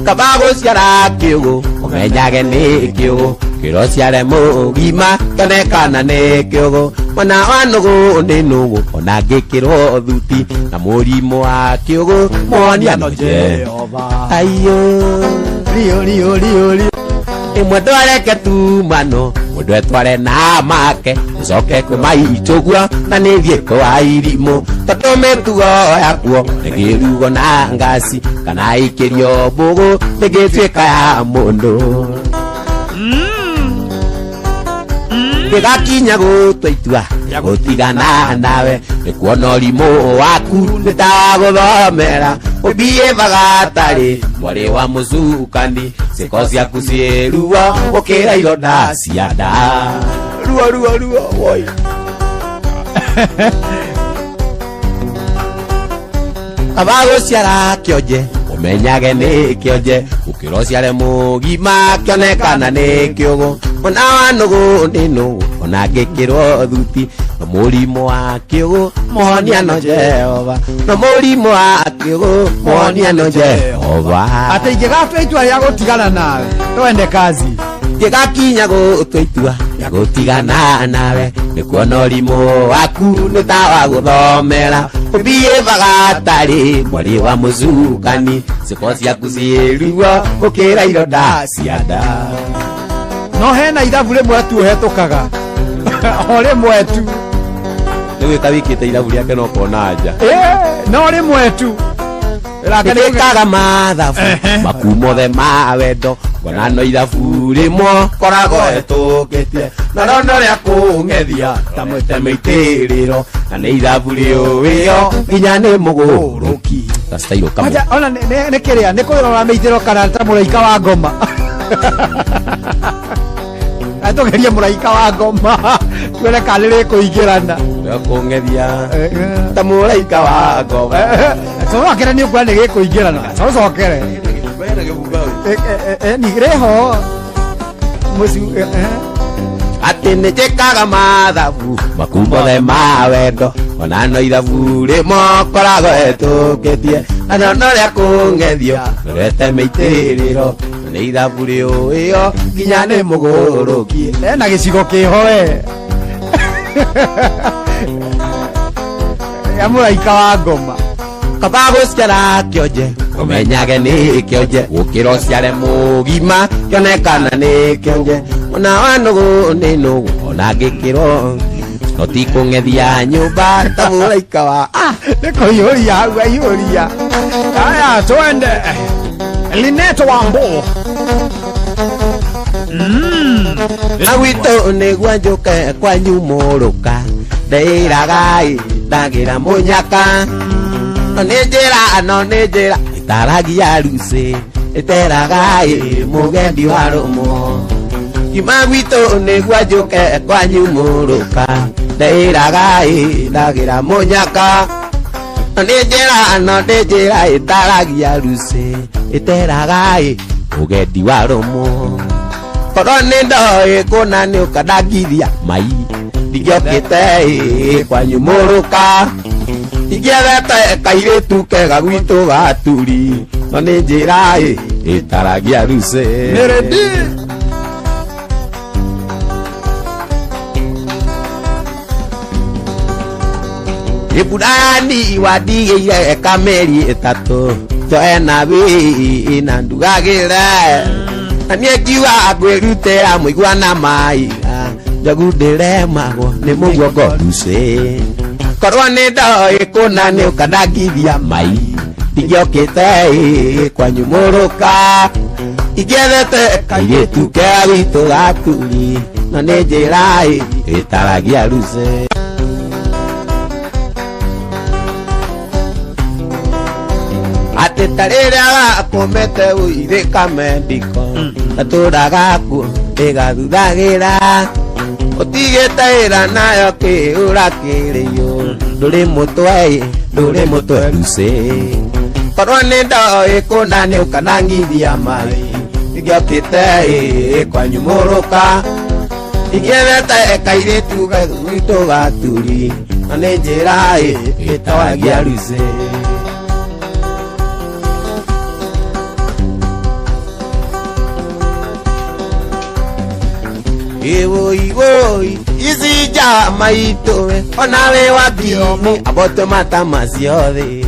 A: kaba gũciara kĩũgũ ũmenyage nĩ kĩũgũ kĩro ciare mũgima kĩonekana nĩ kĩũgũ ona wa nũgũ nĩ nũgũ ona ngĩkĩrwo thuti na mũrimũ wa kĩũgũ mũhonia no Jehova aiyo
B: rio
A: imwe ndwareke tumano mũndũ etware na make ũcoke kwĩ maitũguo na nĩ thiĩ kwa irimũ tondũ mĩtugo yakuo ndĩngĩrugwo na ngaci kana ikĩrio mbũgũ ndĩngĩtuĩka ya mũndũ gĩgakinya gũtua itua rĩa gũtigana nawe nĩkuona ũrimũ waku nĩ ta wa gũthomera ũthiĩ bagatari mwari wa mũcukani ciko ciaku ciĩruo gũkĩra ironda cia nda ruo woi kaba gũciara kĩonje ũmenyage nĩ kĩonje gũkĩra ũciare mũgima kĩonekana nĩ kĩũgũ ona wa nũgũ nĩ nũgũ ona ngĩkĩrwo thuti na mũrimũ wa kĩũgũ mũhonia no Jehova na mũrimũ wa kĩũgũ mũhonia no Jehova
B: atĩ ingĩgatua itua rĩa gũtigana nawe twende kazi
A: gĩgakinya gũtua itua rĩa gũtigana nawe nĩkuona ũrimũ waku nĩ ta wa gũthomera ũthiĩ bagatari mwari wa mũcukani ciko ciaku ciĩruo gũkĩra ironda cia nda
B: no hena ithabu rĩmwe tu ũhetũkaga o rĩmwe tu
A: nĩ gwĩka wĩkĩte ithabu rĩake no kona nja
B: no rĩmwe tu
A: gĩkaga mathabu makumothe ma wendo ngona no ithabu rĩmwe koragwo hetũkĩtie na rĩo no rĩa kũng'ethia ta mwĩte mĩitĩrĩro na nĩ ithabu rĩũĩo nginya nĩ mũgũrũki gastairũ kamwe
B: ona nĩ kĩrĩa nĩ kũrora mĩitĩrĩro kana ta mũraika wa ngoma atũgerie mũraika wa ngoma tuone kana nĩ rĩkũingĩrana
A: rĩa kũng'ethia ta mũraika wa ngoma
B: cocokere nĩ ũkuona nĩ gĩkũingĩrana cocokere nĩrĩho
A: atĩ nĩ njĩkaga mathabu makumothe ma wendo ona no ithabu rĩmwe koragwo hetũkĩtie na no rĩa kũng'ethio rorete mĩitĩrĩro na nĩ ithabu rĩũĩo nginya nĩ mũgũrũki
B: na gĩcigo kĩhoe ya mũraika wa ngoma
A: kaba gũciara kĩonje ũmenyage nĩ kĩonje gũkĩra ũciare mũgima kĩonekana nĩ kĩonje ona wa nũgũ nĩ nũgũ ona ngĩkĩrwo no ti kũng'ethia nyũmba ta mũraika wa
B: nĩ kũihũria hau aihũria aya twende Lineto Wambo.
A: Awito negwajoka kwa nyumoroka. Deiragai dagira munyaka. Nonejera itaragia ruse. Iteragai mugendi waromo. Kimagwito negwajoka kwa nyumoroka. Deiragai dagira munyaka. Nonejera itaragia ruse. Iteragai mugendi waromo. Koronendo ekona ne ukadagiria mai digiokete kwa nyumuruka digiarete kairetu kega gwitu gaturi none njira itaragia ruse
B: Meredi.
A: Ibudani wadige kameri etatu joena bi inandugagira Aniagiwa agwerutera muigwana mai jagudere mago ne mugogo ruse korwa ne ndo ikuna ne ukadagiria mai digiokete kwa nyumuruka igethete kairetu kewito gaturi na ne njira itaragia ruse Atetarera komete uire kamendiko aturaga egadudagira otigetaira nayo ke urakireyo ndure mutwe ruse korone ndo ikona ne ukanangithia mai igiokite kwa nyumuruka igethete kairetu gwito gaturi ane njira itaragia ruse Iwo izija maitowe onawe wabini aboto mata masiode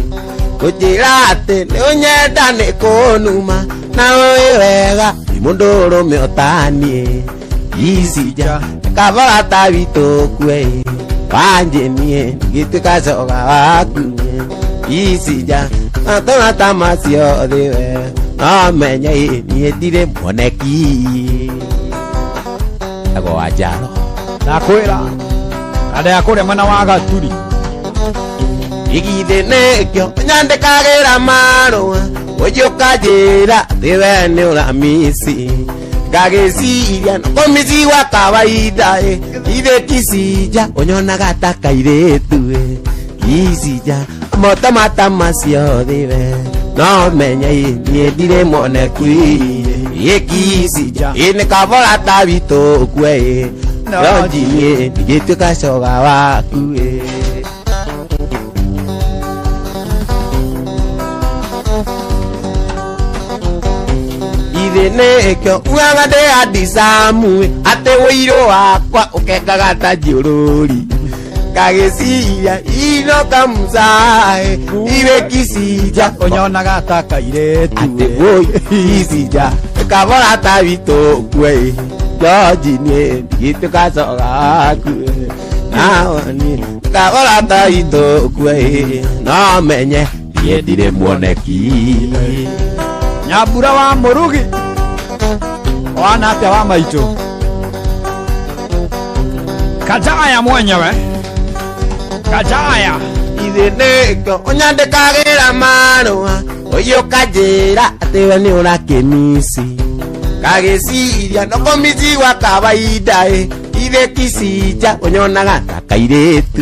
A: kujirate ne onyeda ne konuma na wega imundoro meotanie izija kabala tabito kwe panjenie gitikazoga wakunye izija mata masiode we amenye ni etire moneki Ago ajalo
B: Nakwira Ade akore mwana wa gaturi
A: Igidene kyo nyande kagera maro Ojo kajera Tewene ulamisi Gagesiria Komisi wa kawaida Ide kisija Onyona gata kairetu Kisija Mota mata masio dive No menye Niedire monekwi Yekisija Ine kabola tabito kwe Yonjie Digitu kasoga wakue Idene kyo Uangade adisamu Ate wiro wakwa Ukekagata jiorori Kagesiya ino kamzae Iwe kisija
B: Onyona gata kairetu
A: Ate boy Kisija Kabora tabito kwe Jojine Gitu kasoga kwe Nawani Kabora tabito kwe No menye Yedire moneki
B: Nyabura wa Murugi Wana ate wa maito Kajaya mwenyewe Kajaya
A: Idheneko Onyande kagera manoa Oyo kajera Atewa ni ura kemisi Kagesiria No komisi wa kawaida Ide kisija Onyona gata kairetu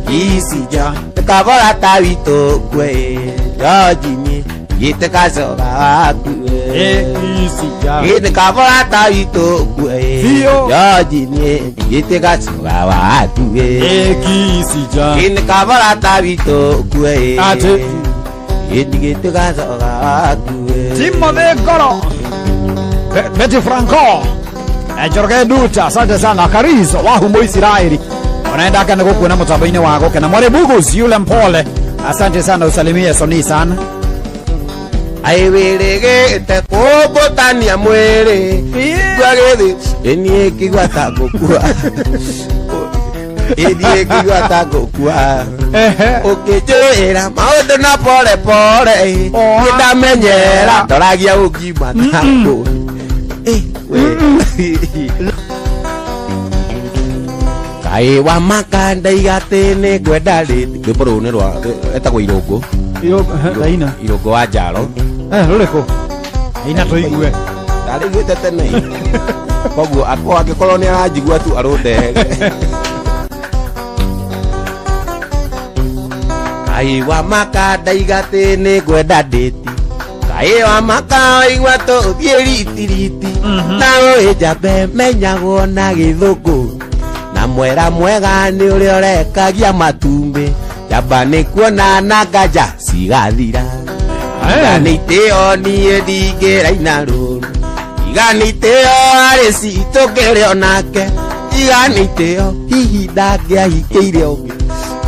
A: Kisija Kabora tabito kwe Jojini Gite kasoga wakue
B: Kisija
A: Gite kabora tabito kwe Jojini Gite kasoga wakue
B: Kisija
A: Gite kabora tabito kwe
B: Ate
A: Gite kasoga wakue
B: Timo de Goro Betty Franco Jorge Duta asante sana Karizo Wahumo Israeli Unaenda kana kukuona mtabaini wako kana Mwale Bugus yule mpole asante sana usalimie Soni sana
A: Aiwelege te kobotania mwere Gwagede Enie kigwata kukua Idie kiwa takukua Ukijuira maundu na pole pole Nindamenyera Ndoragia ugima tako Kai wa makanda igatini gwenda riti Rwimbo ni rwa etagwo Irungu Irungu wa Njaro
B: ruriko ina tuigue
A: ndariguite tene koguo akwa angikorwo ni aranjigua tu arundehere Kai wa makanda igatini gwenda nditi Kai wa makanda igua tuthie riti nawe njambe menyagwo na githungu na mwera mwega ni uri orekagia matumbi njamba ni kuona na nganja cigathira Iganiteo niĩ ndingĩraina rũru Iganiteo arĩ citũ ngĩrĩ onake Iganiteo hihi ndangĩahikĩire ũngĩ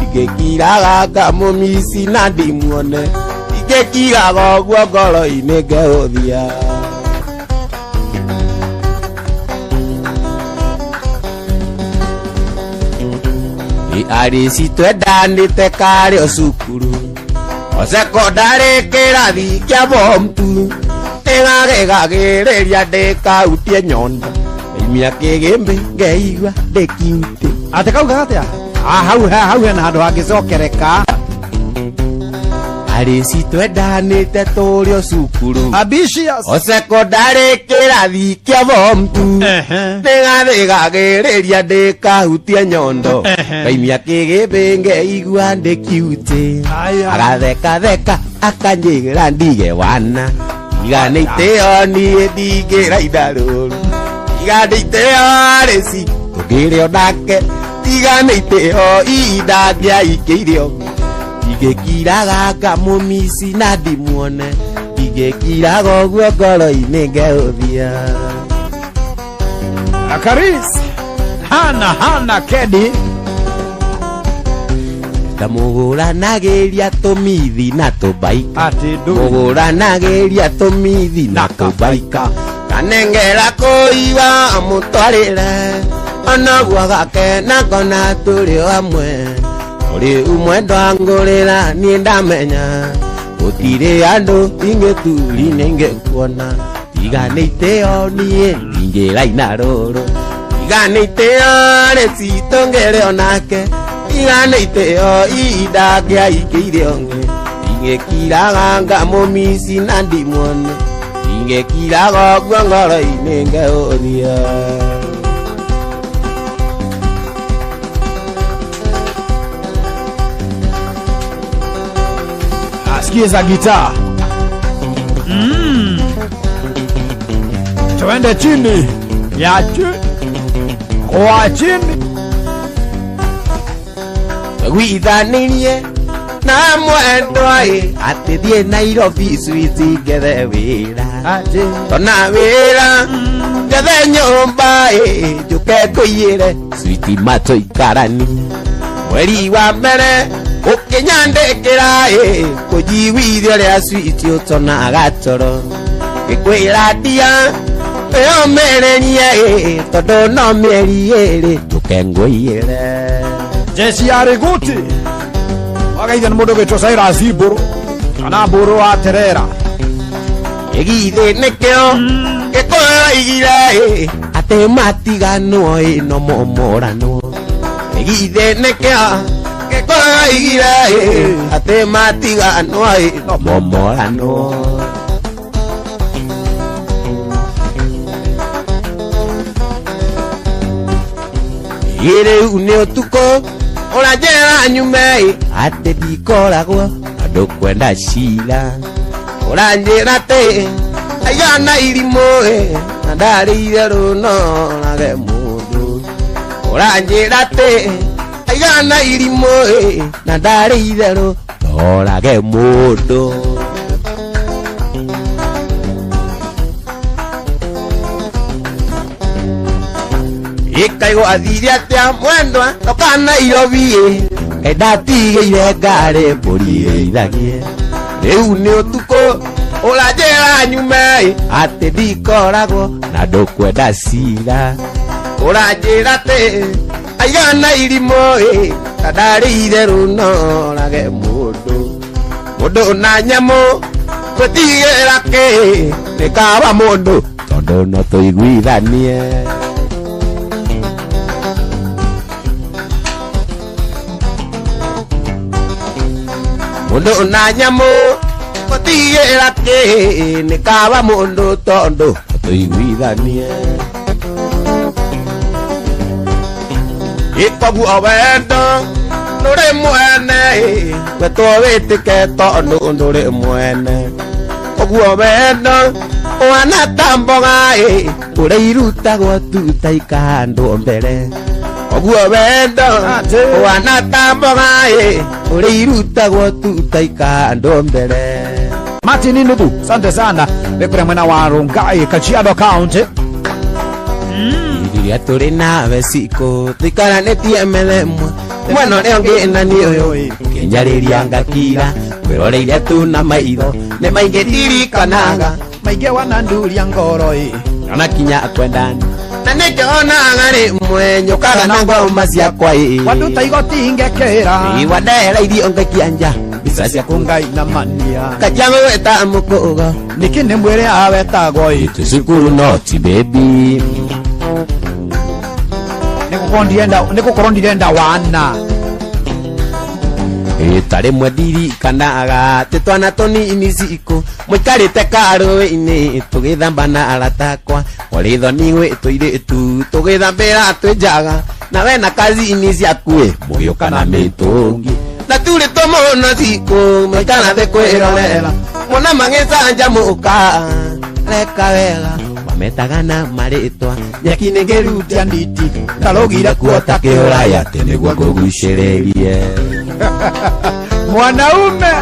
A: Ingĩkiraga ngamũmici na ndimuone Ingĩkiraga ũguo ngoro-inĩ ngehũthia Arĩ citũ endanĩte karĩ o cukuru Secondary kĩrathi kĩa form 2 Nĩgagĩgagĩrĩria ndĩkautie nyondo Imia kĩgĩmbĩ ngeigua ndĩkiute
B: Ate kauga atia hau hena handũ hangĩcokereka
A: Arĩ citũ endanĩte tũrĩ o cukuru
B: Ambitious
A: Secondary kĩrathi kĩa form 2 Nĩgagĩgagĩrĩria ndĩkautie nyondo Imia kĩgĩmbĩ ngeigua ndĩkiute Agatheka theka akanyĩra ndige wana Iganĩteo niĩ ndingĩraina rũru Iganĩteo arĩ citũ ngĩrĩ onake Iganĩteo hihi ndangĩahikĩire ũngĩ Ingĩkiraga ngamũmici na ndimuone Ingĩkiraga ũguo ngoro-inĩ ngehũthia
B: Karis Hana Kedi
A: Ndamũgũranagĩria tũmithi na tũbaika Mũgũranagĩria tũmithi na tũbaika Kanengera kũiwa mũtwarĩre Onaguo gakena ngona tũrĩ o hamwe Uri umwe ndwangũrĩra niĩ ndamenya Gũtirĩ andũ ingĩturi nĩingĩkuona Iganĩteo niĩ ndingĩraina rũrũ Iganĩteo arĩ citũ ngĩrĩ onake Iganĩteo hihi ndangĩahikĩire ũngĩ Ingĩkiraga ngamũmici na ndimuone Ingĩkiraga ũguo ngoro-inĩ ngehũthia
B: Sikiza gitaa Twende chini ya kwa chini
A: Gwithanĩrie na mwendwa atĩ thiĩ Nairobi switi ngethe wĩra Tona wĩra ngethe nyũmba njũke ngũiyĩre switi matũikarani Mweri wa mbere ũkĩnyandĩkĩra kũnjiguithia ũrĩa switi ũtonaga toro Ngĩkwĩra ndia wĩyũmĩrĩrie tondũ no mĩeri ĩrĩ njũke ngũiyĩre
B: Jesi Ariguti Wagaitha nĩ mũndũ ũgĩtwo Cyrus Mbũrũ kana Mbũrũ wa Terera
A: Gĩgithĩ nĩkĩo gĩkũraigire atĩ matiganwo no momoranwo Gĩgithĩ nĩkĩo gĩkũraigire atĩ matiganwo no momoranwo Rĩu nĩ ũtukũ ũranjĩra nyume atĩ ndikoragwo andũ kwenda cira Ũranjĩra atĩ aigana irimũ na ndarĩire rũnorage mũndũ Ũranjĩra atĩ aigana irimũ na ndarĩire rũnorage mũndũ Ikaigwa athiri atia mwendwa toka Nairobi ndatigĩire ngari mbũri ĩithagie Rĩu nĩ ũtukũ ũranjĩra nyume atĩ ndikoragwo na ndũkwenda cira Ũranjĩra atĩ aigana irimo kadari itheru no rage mundu na nyamo gutigira ki nikaba mundu tondu no tuiguithanie mundu na nyamo gutigira ki nikaba mundu tondu tuiguithanie ikogu awendo nure mwene wetowitike tondu nure mwene ogu awendo wana tamboga ure irutagwo tuta ikando mbere ogu awendo wana tamboga ure irutagwo tuta ikando mbere.
B: Martin Nubu, asante sana. Bekure mwana wa Rongai, Kajiado County.
A: Iria turi nawe siko tikara netie melemwe mwana leo ngena ni oyo kenjariria ngakira kwiroreire tu na maitho ne mainge dirikanaga
B: maige wananduria ngoro
A: kana kinya kwendani na nikona ngari mwenyo kaga na ngoma cia kwai
B: waduta igoti ingekera
A: iwadera irio ngakianja bisa cia
B: kungai na mania
A: kajango weta mukugo
B: nikine mwere awetagwo
A: tusukuru noti baby
B: nikukorwo ndirenda wana
A: tari mwendiri kanaga titwana toni inisiko mwikarite karu-ini tugithambana aratakwa oritho niwe tuiritu tugithambira twijaga nawe na kazi ini ciaku mugiuka na mitungi na turi tumuno ciko mwikana thi kwirorera muna magicanja muka reka wega wametagana maritwa nyakine ngerutia nditi karugire kuota kiuraya teniguo kuguciririe
B: mwanaume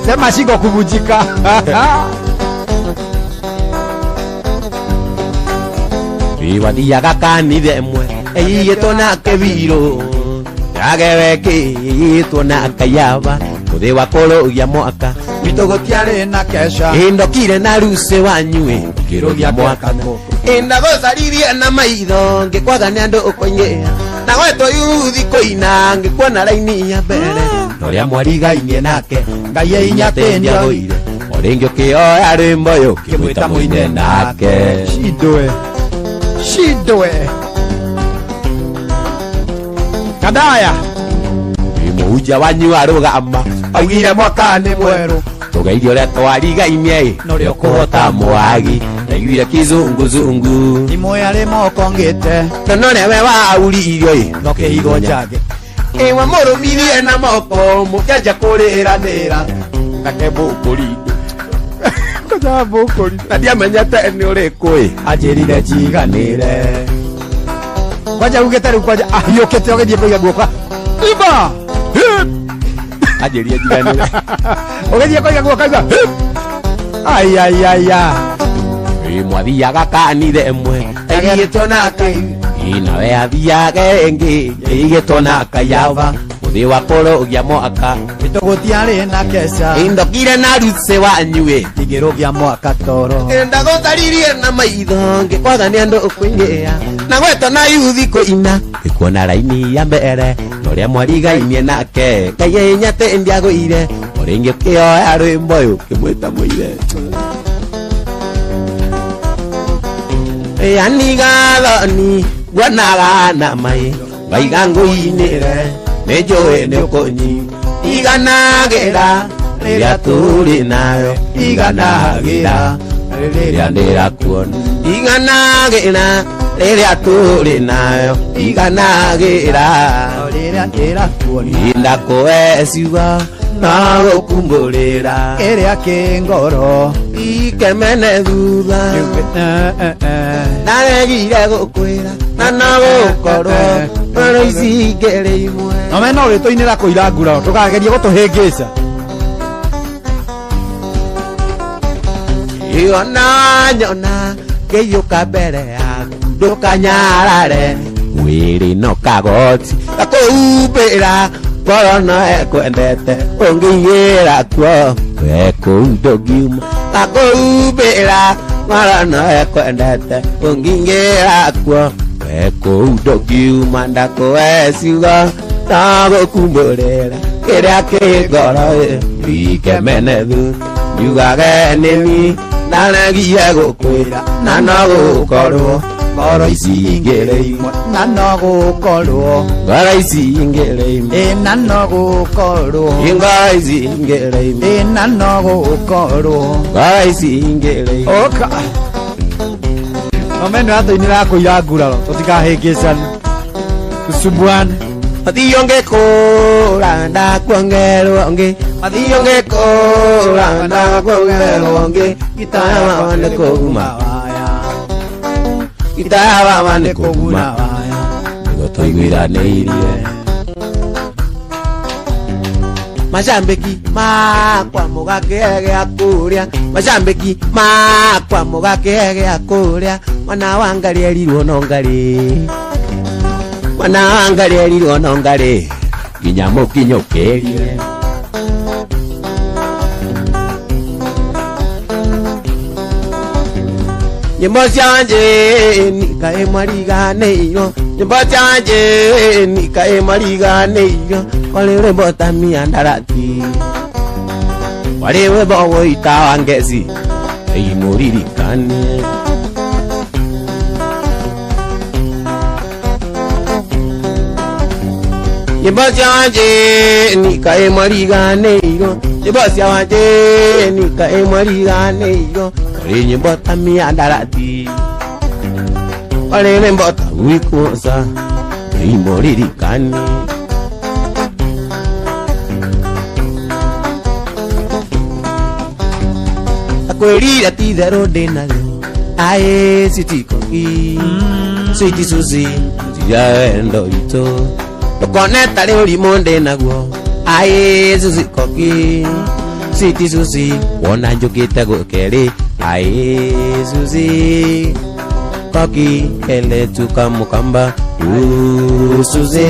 B: sema shingo kuvunjika.
A: wathiaga kanitha imwe ĩigĩtwo nake Wiro yageweke ĩigĩtwo na Kayaba muthi wa kũrũgia mwaka
B: witũ gũtiarĩ na kesha
A: indokire na ruce wanyue ngĩrũgia mwaka indagũcaririe na maitho ngĩkwaga nĩ andũ ũkoinyĩa na gwetwo yuthi kũina ngĩkuona raini ya mbere norĩa mwarigainie nake
B: ngai inyatĩndia
A: gũire orĩngĩ ũkĩoya rwĩmbo ũyũ kĩmwĩta mũine nake
B: shidwe kadaya
A: mũhunjia wanyu arũgama augire mwaka-nĩ mwerũ tũgeithie ũrĩa twarigainie norĩa ũkũhota mwagi naiguire kizunguzungu
B: imoya rĩmoko ngĩte
A: nonorĩa we wauririo
B: nokĩhigo njage
A: ĩwe mũrũmirie na moko mũkĩanjia kũrĩranĩra nake mbũkũri na ndiamenyete nĩ ũrĩkũ
B: anjĩrire njiganĩre kwanja ugĩte rĩu kwanja ahiũkĩte ũgĩthiĩ kũiga guoka iba
A: anjĩrire njiganĩre
B: ũgĩthiĩ kũiga guoka iba ayayaya
A: mwathiaga kanitha ĩmwe ĩigĩtwo na nawe athiaga ĩngĩ ĩigĩtwo na Kayaba muthi wa kũrũgia mwaka
B: witũ gũtiarĩ na kesha
A: indokire na ruce wanyue
B: ingĩrũgia mwaka toro
A: ndagũtaririe na maitho ngĩkwaga nĩ andũ ũkũinyĩa na gwetwo na yuthi kũina ngĩkuona raini ya mbere norĩa mwarigainie nake Ngai inyatĩndia gũire orĩngĩ ũkĩoya rwĩmbo ũyũ kĩmwĩta mũire anigathoni guonaga na mai ngaiga ngũinĩre nĩnjũĩ nĩ ũkũnyi iganagĩra rĩrĩa tũrĩ nayo iganagĩra rĩrĩa ndĩrakuona iganagĩra rĩrĩa tũrĩ nayo iganagĩra
B: rĩrĩa ndĩrakuona
A: indakũhe ciugo na gũkumbũrĩra
B: kĩrĩa kĩ ngoro
A: ikemene thutha naregire gũkwĩra na no gũkorwo ngoro ici ngĩrĩ imwe
B: no me no rĩtũinĩra kũira nguraro tũkageria gũtũhĩngĩca
A: iona nyona ngĩiyũka mbere yaku ndũkanyarare mwĩrĩ no kagoti gakũhumbĩra ngoro no ekwendete ũngĩigĩra kuo wekũu ndũngiuma gakũhumbĩra ngoro no ekwendete ũngĩigĩra kuo eko udokiu mandako esiuga nago kumborera kira kigoro ike menethu nyugage nini nanagia gukwira nanogukorwo ngoro ici ingĩrĩimwe
B: nanogukorwo
A: ngoro ici ingĩrĩimwe
B: nanogukorwo
A: ngoro ici ingĩrĩimwe
B: nanogukorwo
A: ngoro ici ingĩrĩimwe
B: oka omeno athoinira kũira nguraro tũtikahĩngĩcane tusumbuane
A: Mathio ngĩkũra ndakuongerwo ngĩ Mathio ngĩkũra ndakuongerwo ngĩ Gitaya baba nĩ kũguma Gitaya baba nĩ kũguma Nĩguo tũiguithanĩirie Macambĩki makwa mũgakĩhe gĩa kũrĩa Macambĩki makwa mũgakĩhe gĩa kũrĩa Mwana wa Ngarĩ erirwo no Ngarĩ Mwana wa Ngarĩ erirwo no Ngarĩ nginya mũkinyũkĩrie Nyĩmbo cia Wanjĩni kaĩ mariganĩirwo Nyĩmbo cia Wanjĩni kaĩ mariganĩirwo Warĩ rwĩmbo ta miandarati Warĩ rwĩmbo gũita wa Ngeci ĩimũririkanie Nyĩmbo cia Wanjĩni kaĩ mariganĩirwo Nyĩmbo cia Wanjĩni kaĩ mariganĩirwo Warĩ nyĩmbo ta miandarati Warĩ rwĩmbo ta gwĩkũca ĩimũririkanie Akwĩrire ti therũ ndĩnarĩo Aĩ citikoki Sweet Suzy cia wendo itũ Ndũkone tarĩ ũrimũ ndĩnaguo Aĩ Suzy koki Sweet Suzy wona njũkĩte gũkerĩ Aĩ Suzy koki eletuka mukamba Suzy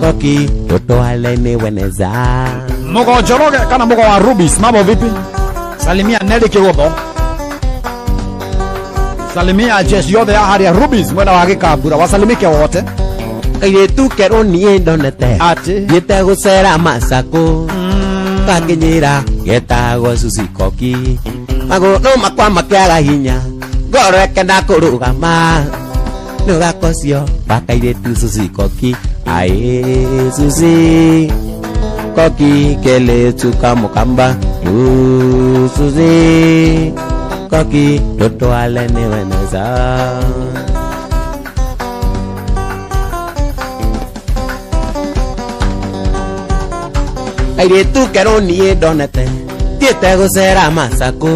A: koki tũtwale nĩ weneza
B: Mugo Njoroge kana mugo wa Rubis mambo vipi Salimia Nelly Kĩgũtho Salimia jeshi yothe ya haria Rubis mwena wa Gĩkambura wasalimike wote
A: Kairĩtu kerwo niĩ ndonete
B: Atĩ
A: Thiĩte gũcera Macakũ Gakinyĩra getagwo Suzy koki Magũrũ makwa makĩaga hinya Ngoro ĩkenda kũrũgama Nĩũgakocio wa kairĩtu Suzy koki Aĩ Suzy koki keletu kamukamba Suzy koki tũtwale nĩ weneza Kairĩtu kerwo niĩ ndonete Thiĩte gũcera Macakũ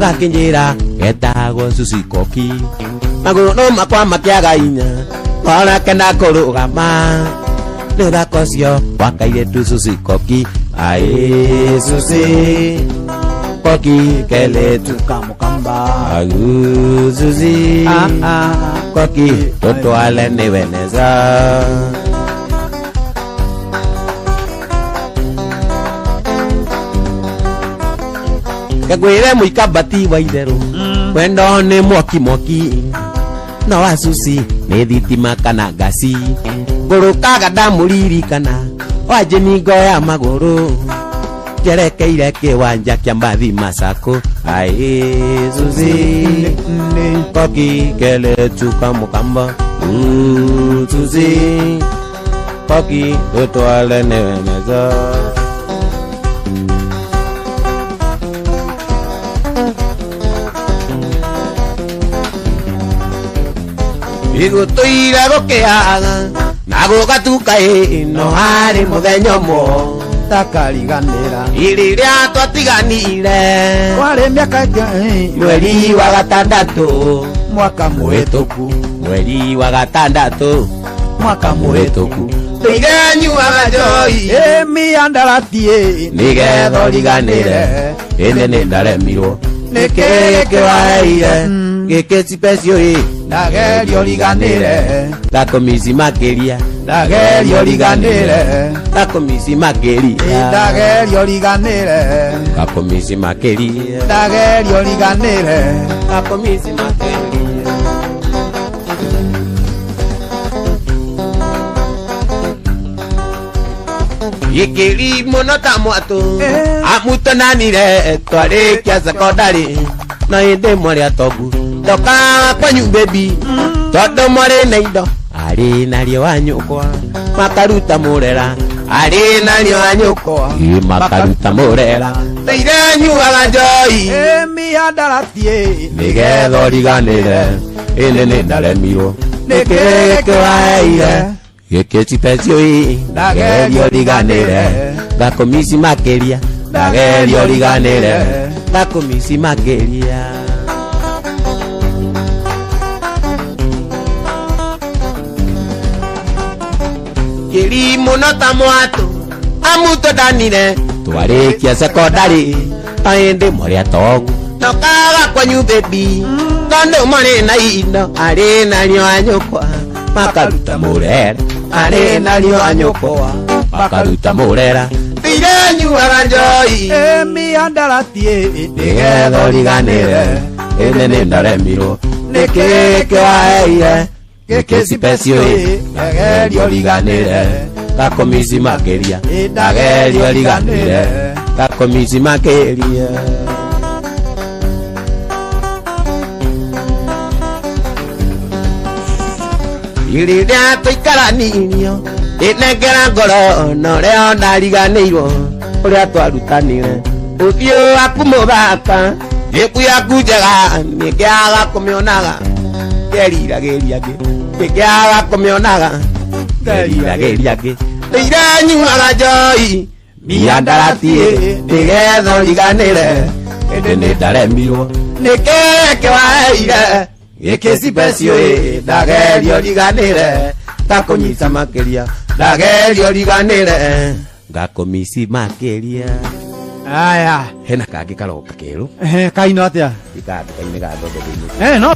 A: Gakinyĩra getagwo Suzy koki Magũrũ makwa makĩaga hinya Ngoro ĩkenda kũrũgama Nĩũgakocio wa kairĩtu Suzy koki Aĩ Suzy koki keletu
B: kamukamba
A: Suzy koki tũtwale nĩ weneza Ngagwĩre mũikambati wa itherũ Wendo nĩ mwaki mwaki No wa Suzy nĩ thitima kana ngasi Ngũrũkaga ndamũririkana Wanjĩni ngoya magũrũ Njerekeire kĩwanja kĩa mbathi Macakũ Aĩ Suzy koki keletu kamukamba Suzy koki tũtwale nĩ weneza Igũtũire gũkĩaga na gũgatuka no harĩ mũthenya ũmwe
B: takariganĩra
A: Rĩrĩa twatiganire
B: Warĩ mĩaka
A: mweri wa gatandatũ
B: mwaka mũhĩtũku
A: mweri wa gatandatũ
B: mwaka mũhĩtũku
A: Tũire nyuaga njohi
B: miandarati
A: nĩgetha ũriganĩre Ĩndĩ nĩ ndaremirwo Nĩkĩ gĩkĩwaheire Gĩkĩ special
B: Ndagerio riganĩre
A: Ndakomisi makĩria
B: Ndagerio riganĩre
A: Ndakomisi makĩria
B: Ndagerio riganĩre
A: Ndakomisi makĩria
B: Ndagerio riganĩre
A: Ndakomisi makĩria Ikiri muno ta mwatu amutananire twarikia secondary na inde mwari atogu ndoka kwanyu baby todo mwari na indo ari nario wanyukwa makaruta murera ari nario wanyukwa makaruta murera ndeire nyuaga njoi
B: miandaratie
A: nigetho riganire ine ni ndaremirwo nikireke waire giketi pecio ndagerio riganire ngakomisi makeria ndagerio riganire ngakomisi makeria kiri muno ta mwatu amuto danire twarikia secondary aende mwari atogu nokaga kwanyu baby kondo mwari na indo ari nario anyukwa makaruta murera ari nario anyukwa makaruta murera ire nyuaga njoi
B: miandaratie
A: nigetho riganire ine ni ndaremirwo nikireke waire gikesi pecio ndagerio riganire ngakomisi makeria ndagerio riganire ngakomisi makeria iriria tuikaranirio inengera ngoro noria ndariganirwo uria twarutanire uthio waku muthaka giku yaku njega nikiaga kumionaga ngeriragiria ngi nikiaga kumionaga ngeriragiria ngi ire nyuaga njoi miandaratie nigetho riganire indi ni ndaremirwo nikireke waire gikesi pecio ndagerio riganire ngakunyita makeria ndagerio riganire ngakomisi makeria
B: aya
A: hena kangi karoka keru
B: kaino atia
A: ikathikaine gathondo
B: no